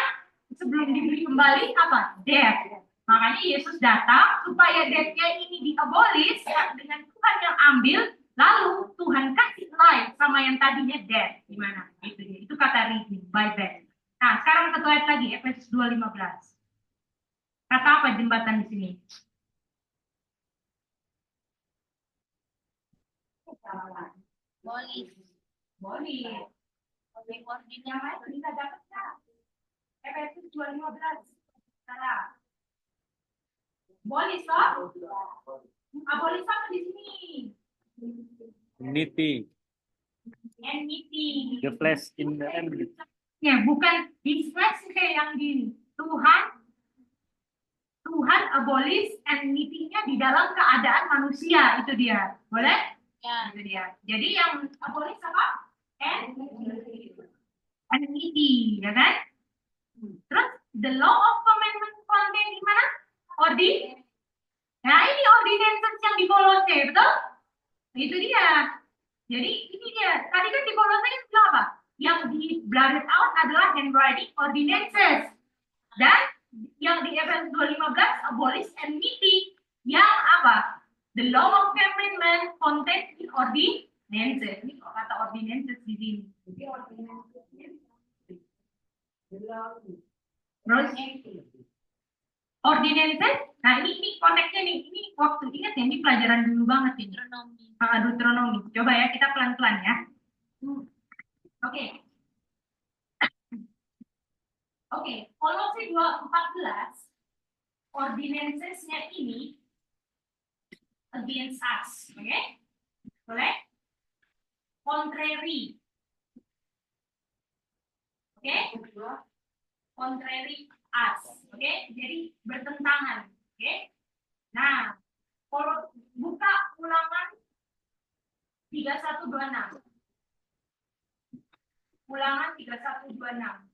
sebelum dibeli kembali apa? Death. Makanya Yesus datang supaya death-nya ini diabolish dengan Tuhan yang ambil, lalu Tuhan kasih life sama yang tadinya death. Gimana? Itu dia. Itu kata redeem, by back. Nah, sekarang satu ayat lagi, Efesus 2:15. Kata apa jembatan di sini? Bolis. Boleh. Yang ordinary. Yang lain bisa dapat nggak? Efesus 2:15. Salah. Boleh, sob? Abolis apa di sini? Unity. Enmity. The flesh in the end. Ya, bukan his flesh kayak yang gini. Tuhan abolish enmity-nya di dalam keadaan manusia, itu dia. Boleh? Ya. Itu dia. Jadi yang abolish apa? Enmity, ya kan? Terus the law of commandment contain di mana? Nah, ini ordinances yang di Kolose, betul? Itu dia. Jadi ini dia. Tadi kan di Kolose itu bilang apa? Yang di blotted out adalah handwriting ordinances. Dan yang di Efesus 2:15 abolish enmity. Yang apa? The law of commandment contained in ordinances. Ini kok kata ordinances di sini. Terus ordinances. Nah, ini konteksnya nih. Ini waktu ingat ya, ini pelajaran dulu banget ini. Deuteronomi. Coba ya, kita pelan-pelan ya. Oke. Oke, Kolose 2:14. Ordinances-nya ini against us. Oke? Boleh? Contrary. Oke? Contrary us. Oke? Jadi bertentangan. Oke? Nah, kalau buka Ulangan 3126. Ulangan 3126.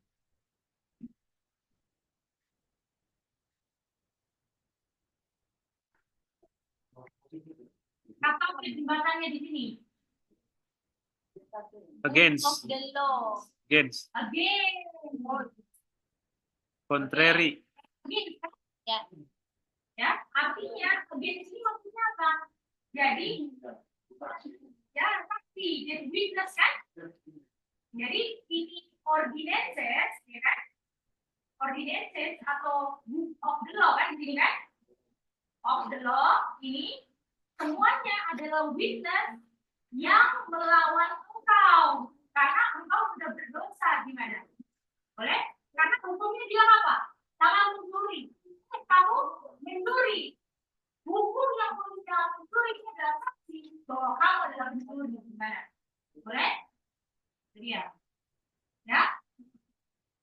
Kata perjembatannya di sini. Against. Of the law. Against. Again. Contrary. Against. Ya. Ya, artinya against ini maksudnya apa? Jadi, ya pasti jadi witness kan? Jadi ini ordinances, ya kan? Ordinances atau book of the law kan, di sini kan? Of the law ini semuanya adalah witness yang melawan engkau karena engkau sudah berdosa. Gimana? Boleh? Karena hukumnya bilang apa? Jangan mencuri. Kamu mencuri. Hukum yang jangan mencuri ini adalah saksi bahwa kamu adalah mencuri. Gimana? Boleh? Jadi ya. Ya?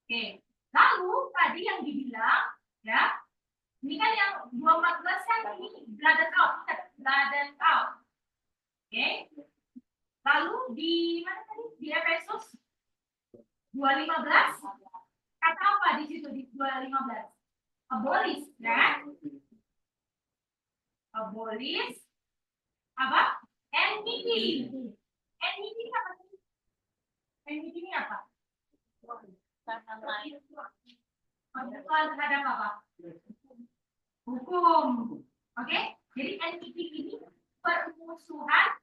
Oke. Lalu tadi yang dibilang, ya, ini kan yang 2:14 kan ini blotted out. Blooded cow. Oke. Lalu di mana tadi? Di Efesus 2:15. Kata apa di situ di 2:15? Abolish, ya? Abolish apa? Enmity. Enmity ini apa sih? Enmity ini apa? Bukan terhadap apa? Hukum. Oke? Jadi enmity ini permusuhan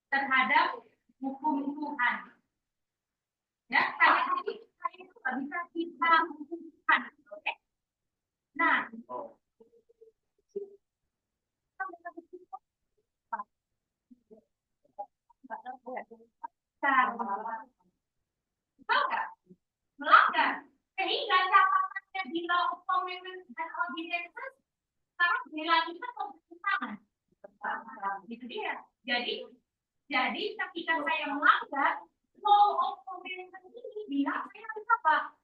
terhadap hukum Tuhan. Ya, saya itu nggak bisa kita hukumkan. Oke? Nah, tahu nggak? Melanggar. Sehingga catatannya di Law of Commandments and Ordinances sangat dilakukan pembentangan. Gitu dia. Jadi ketika saya melanggar Law of Commandments ini bilang saya harus apa?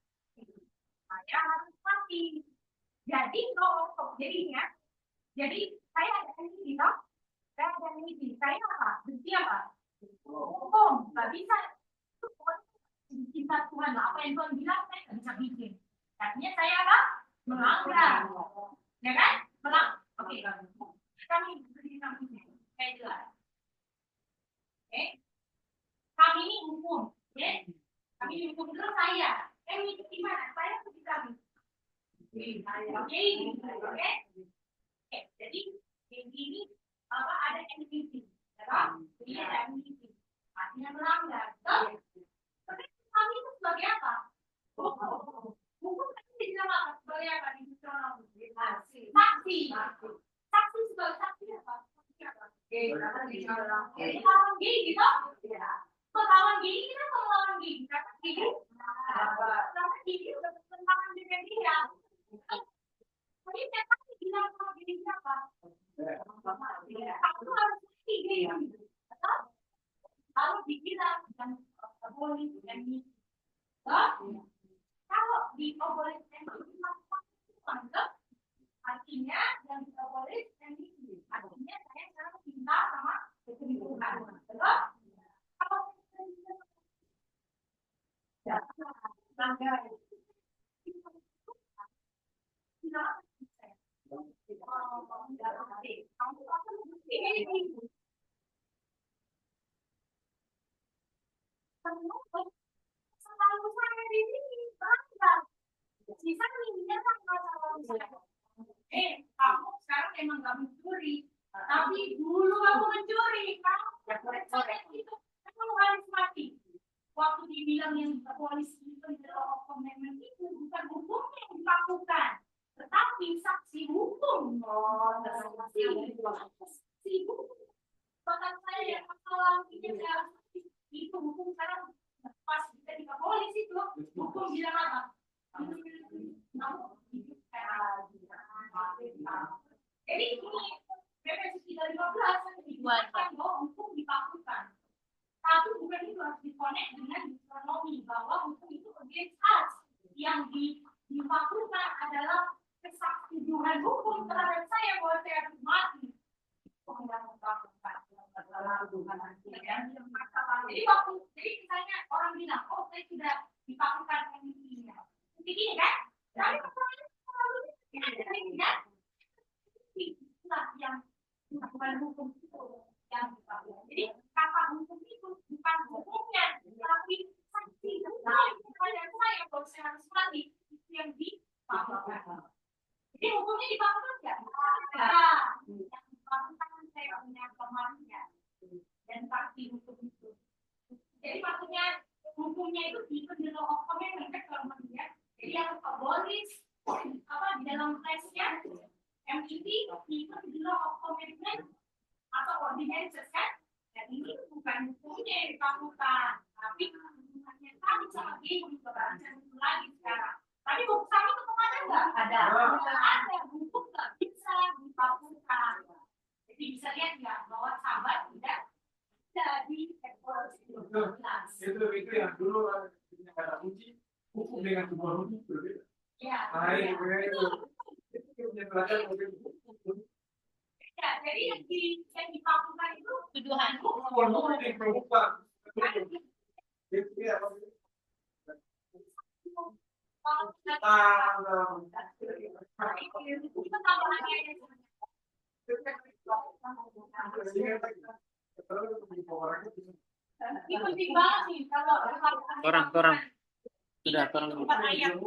Saya harus mati. Jadi jadi saya ada ini, toh? Saya ada ini. Saya apa? Benci apa? Hukum. Nggak bisa. Cinta Tuhan lah. Apa yang Tuhan bilang saya nggak bisa bikin. Artinya saya apa? Melanggar. Ya kan? Oke. Kami berdiri kami kayak jelas. Oke. Kami ini hukum. Ya. Kami ini hukum terus saya. Ini gimana? Saya seperti kami. Oke. Jadi ini apa ada NPC, ya kan? Jadi ada NPC. Artinya melanggar. Tapi kami itu sebagai apa? Hukum itu dijelaskan sebagai apa di saksi. Saksi sebagai saksi apa? Jadi lawan gini gitu. Melawan gini kita mau melawan gini. Karena gini udah bertentangan dengan dia. Jadi saya bilang kalau gini siapa? Aku harus gini. Lalu dibilang dan abolis dan ini. Kalau di abolis dan ini mantap, artinya yang di abolis dan ini artinya saya sekarang cinta sama kebenaran. Betul? Kalau selalu saya di sini bangga. Sisa minyak masalah saya. Kamu sekarang emang nggak mencuri, tapi dulu kamu mencuri. Kamu itu kamu harus mati. Waktu dibilang yang polisi itu di Law of Commandment itu bukan hukum yang dilakukan, tetapi saksi hukum. Saksi hukum. Bahkan saya yang masalah ini saya itu hukum sekarang pas kita di polisi itu hukum bilang apa? Jadi ini Efesus 3:15 dibuatkan bahwa hukum dilakukan. Tapi bukan itu harus dikonek dengan Deuteronomi bahwa hukum itu against us. Yang dilakukan adalah kesaksian hukum terhadap saya bahwa saya harus mati. Jadi misalnya orang bilang, oh saya sudah dipakukan ini. Begini kan? Tapi persoalannya itulah yang bukan hukum itu yang dipakukan. Jadi kata hukum itu bukan hukumnya, tapi saksi hukum terhadap saya bahwa saya harus mati itu yang dipakukan. Jadi hukumnya dipakukan nggak? Yang dipakukan saya punya kemarinnya dan saksi hukum itu. Jadi maksudnya hukumnya itu di Law of Commandment kalau ya. Jadi yang abolish apa di dalam teksnya MIT itu di Law of Commandment atau ordinances kan? Dan ini bukan hukumnya yang dilakukan, tapi hubungannya kami sama dia juga lagi sekarang. Tapi hukum kami itu kemana nggak? Ada. Ada hukum nggak bisa dilakukan. Jadi bisa lihat ya bahwa sahabat tidak jadi itu yang dulu kata kunci hukum dengan sebuah hukum berbeda. Ya. Itu punya pelajaran Jadi yang dilakukan itu Tuduhan. Ini penting banget sih kalau Orang. Sudah, orang. Empat ayat.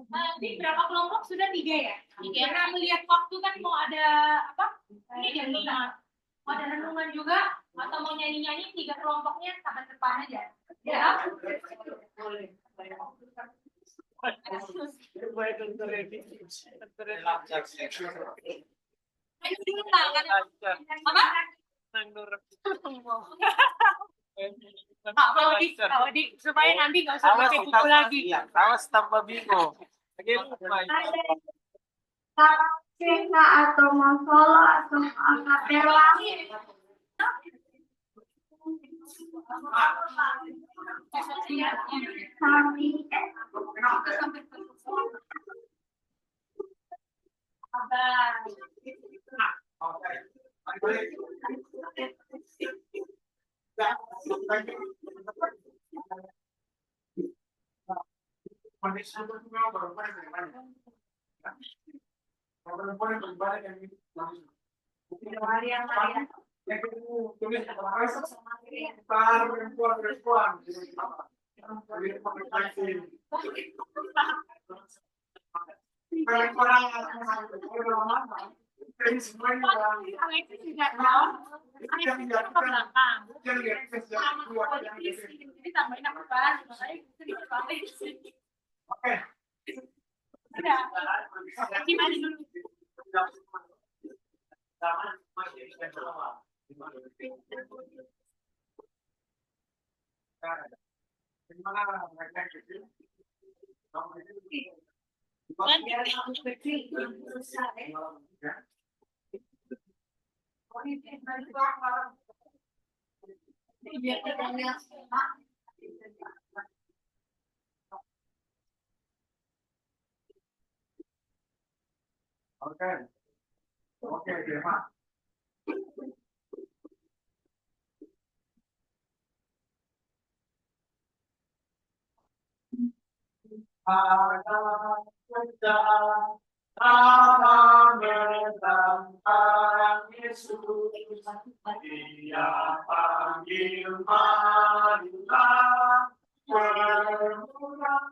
Nanti berapa kelompok sudah 3 ya? Karena melihat waktu kan mau ada apa? Ini jam 5. Mau ada renungan juga atau mau nyanyi-nyanyi 3 kelompoknya sampai depan aja. Ya. Ayo dulu tangan. Apa? Pak Odi, supaya nanti nggak usah pakai buku lagi. Awas tanpa bingung. Lupa. Cerita atau mau solo atau akapela. Jadi tambahin apa bahas, makanya itu dibalik. Oke. Udah. Gimana dulu? Oke. Oke, Gemma. Ada wajah Allah menentang Yesus, Dia panggil marilah bermurah.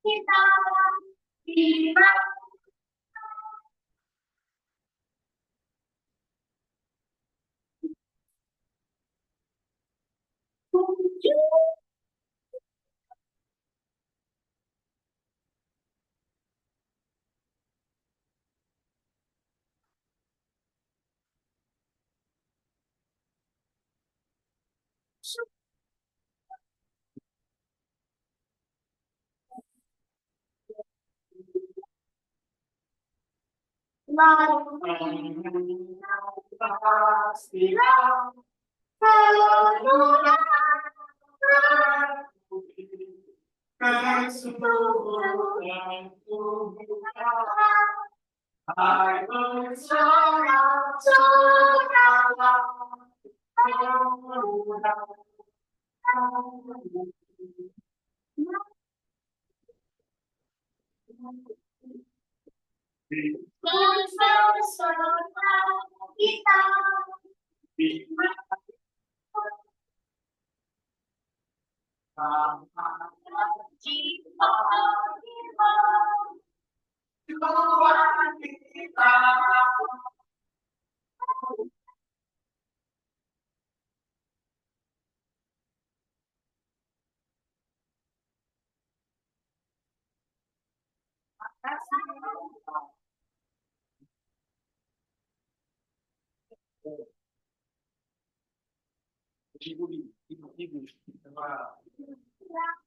Kita tiba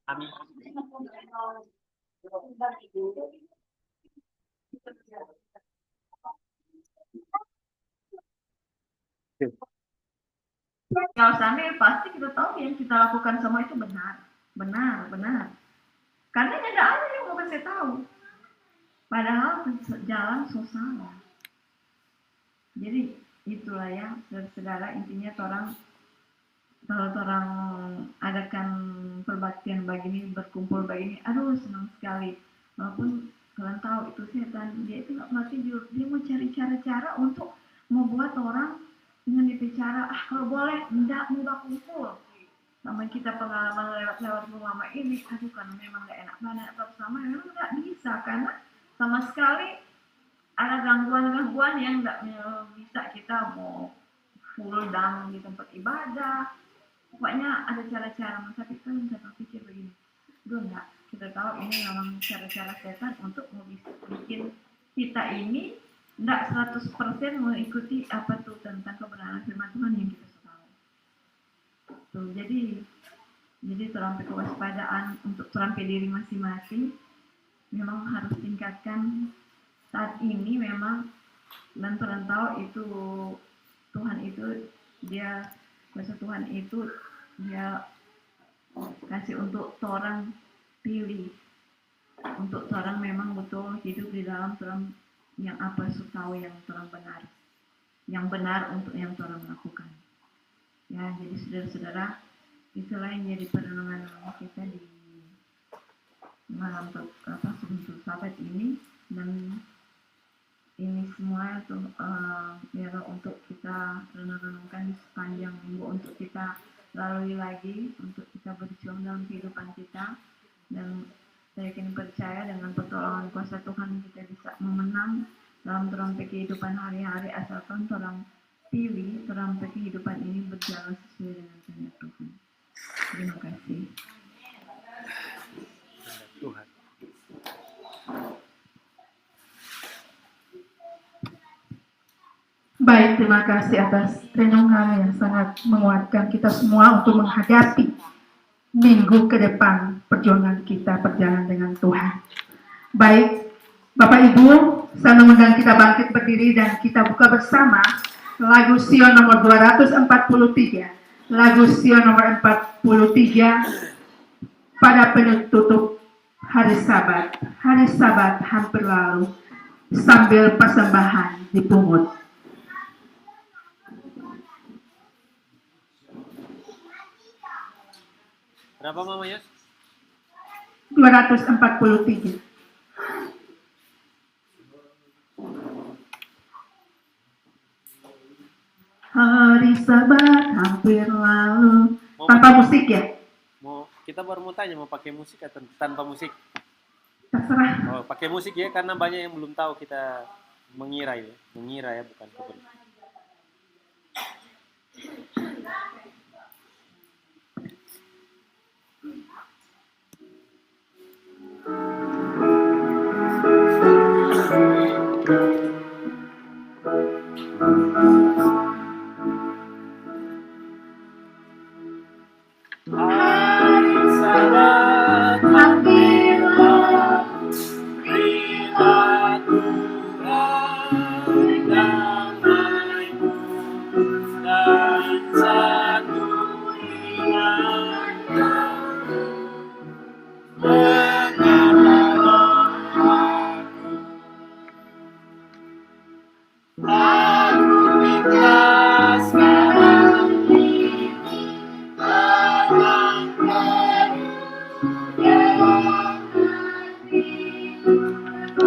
Amin. Kalau sana pasti kita tahu yang kita lakukan semua itu benar. Karena tidak ada yang mau kasih tahu. Padahal jalan susah. Jadi itulah ya, saudara, intinya kalau orang adakan perbaktian begini, berkumpul begini, aduh senang sekali. Walaupun kalian tahu itu setan, dia itu nggak pernah tidur. Dia mau cari cara-cara untuk membuat orang dengan dibicara, kalau boleh, tidak mau kumpul. Sama kita pengalaman lewat rumah ini, aduh kan memang nggak enak banget bersama, memang nggak bisa karena sama sekali ada gangguan-gangguan yang nggak bisa kita mau full down di tempat ibadah. Pokoknya ada cara-cara, masa kita bisa berpikir begini, enggak, kita tahu ini memang cara-cara setan untuk bikin kita ini enggak 100% mengikuti apa tuh tentang kebenaran firman Tuhan yang kita tahu. Tuh, jadi terampil kewaspadaan untuk terampil diri masing-masing memang harus tingkatkan saat ini memang, dan tahu itu Tuhan itu dia kuasa Tuhan itu dia kasih untuk orang pilih, untuk orang memang betul hidup di dalam orang yang apa tahu yang orang benar untuk yang orang lakukan. Ya, jadi saudara-saudara, itulah yang jadi perenungan kita di malam sebelum sabat ini, dan ini semua itu ya untuk kita renungkan di sepanjang minggu, untuk kita lalui lagi, untuk kita berjuang dalam kehidupan kita, dan saya yakin percaya dengan pertolongan kuasa Tuhan kita bisa memenang dalam terampai kehidupan hari-hari, asalkan orang pilih terampai kehidupan ini berjalan sesuai dengan kehendak Tuhan. Terima kasih. Tuhan. Baik, terima kasih atas renungan yang sangat menguatkan kita semua untuk menghadapi minggu ke depan perjuangan kita berjalan dengan Tuhan. Baik, Bapak Ibu, saya mengundang kita bangkit berdiri dan kita buka bersama lagu Sion nomor 243. Lagu Sion nomor 43 pada penutup hari Sabat. Hari Sabat hampir lalu sambil persembahan dipungut. Berapa Mama Yos? 243. Hari Sabat hampir lalu. Tanpa musik ya? Kita baru mau tanya mau pakai musik atau tanpa musik? Terserah. Oh, pakai musik ya, karena banyak yang belum tahu kita mengira ya bukan kebenaran.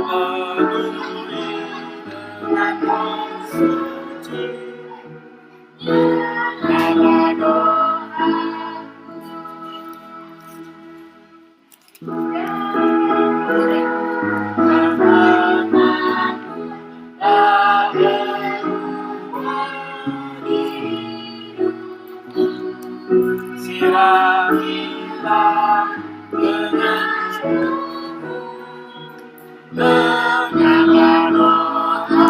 penuhi dengan roh suci. Dengarlah doa. Siramilah dengan dengarlah doa.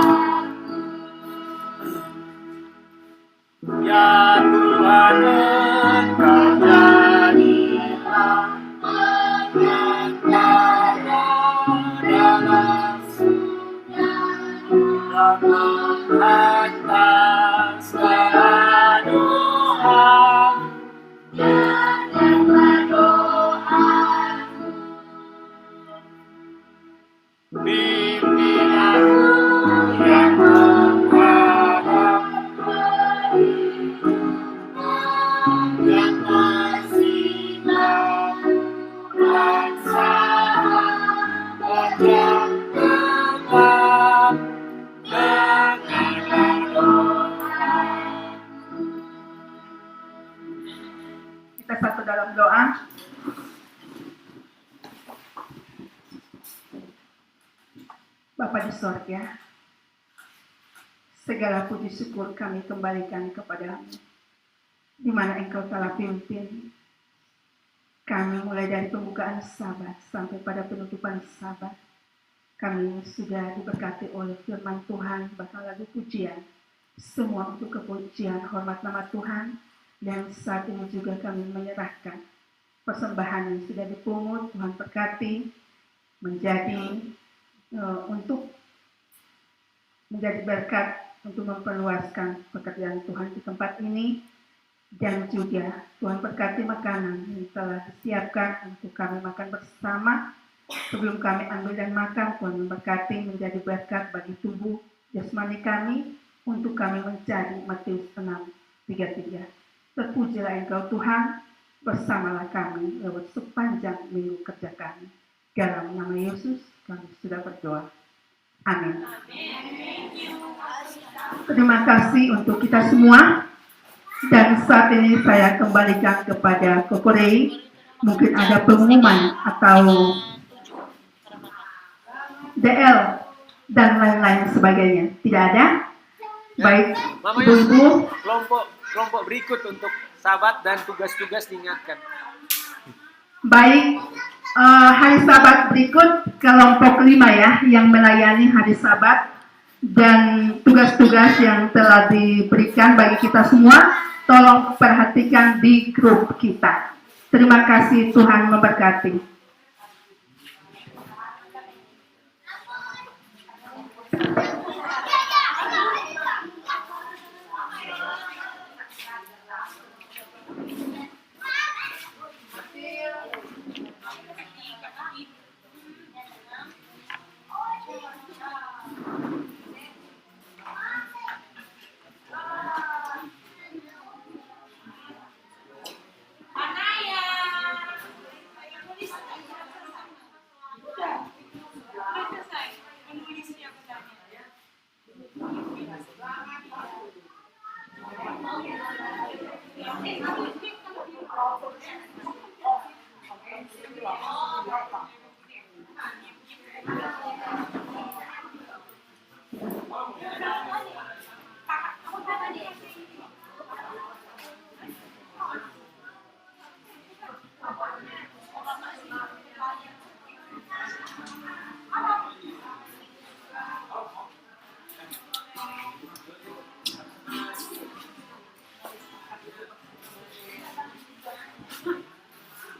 Ya Tuhan, Engkau jadilah penyertaan dalam atas segala doa. Dengarlah doa. Pimpin aku yang menghadap dan masihlah sahabat yang tetap. Dengarlah doa. Kita satu dalam doa. Bapa di sorga, segala puji syukur kami kembalikan kepadamu, di mana Engkau telah pimpin kami mulai dari pembukaan Sabat sampai pada penutupan Sabat. Kami sudah diberkati oleh firman Tuhan, bahkan lagu pujian, semua untuk kepujian hormat nama Tuhan. Dan saat ini juga kami menyerahkan persembahan yang sudah dipungut, Tuhan berkati menjadi untuk menjadi berkat untuk memperluaskan pekerjaan Tuhan di tempat ini, dan juga Tuhan berkati makanan yang telah disiapkan untuk kami makan bersama. Sebelum kami ambil dan makan, Tuhan memberkati menjadi berkat bagi tubuh jasmani kami untuk kami mencari Matius 6:33. Terpujilah Engkau Tuhan, bersamalah kami lewat sepanjang minggu kerja kami. Dalam nama Yesus kami sudah berdoa. Amin. Terima kasih untuk kita semua. Dan saat ini saya kembalikan kepada Kokorei. Mungkin ada pengumuman atau DL dan lain-lain sebagainya. Tidak ada? Baik, Mama Ibu-ibu. kelompok berikut untuk sahabat dan tugas-tugas diingatkan. Baik, hari Sabat berikut kelompok 5 ya, yang melayani hari Sabat dan tugas-tugas yang telah diberikan bagi kita semua, tolong perhatikan di grup kita. Terima kasih, Tuhan memberkati.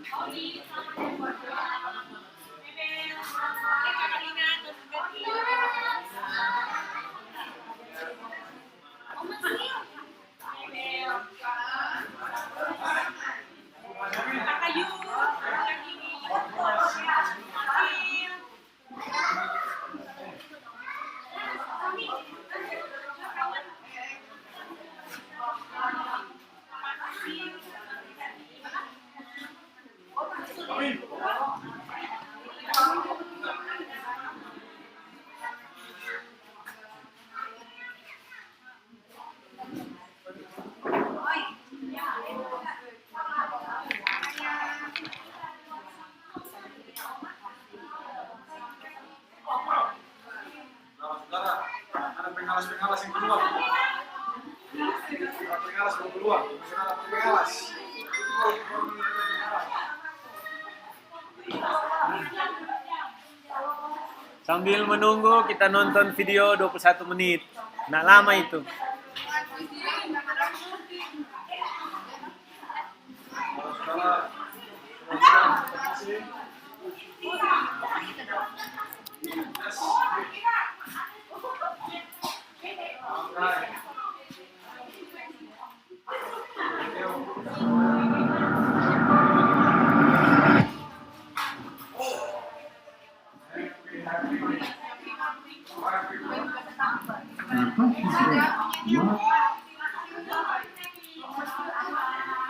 Oh, Bengalas yang kedua. Bengalas yang kedua. Bengalas. Sambil menunggu kita nonton video 21 menit. Nggak lama itu.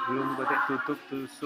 Belum boleh tutup tusuk.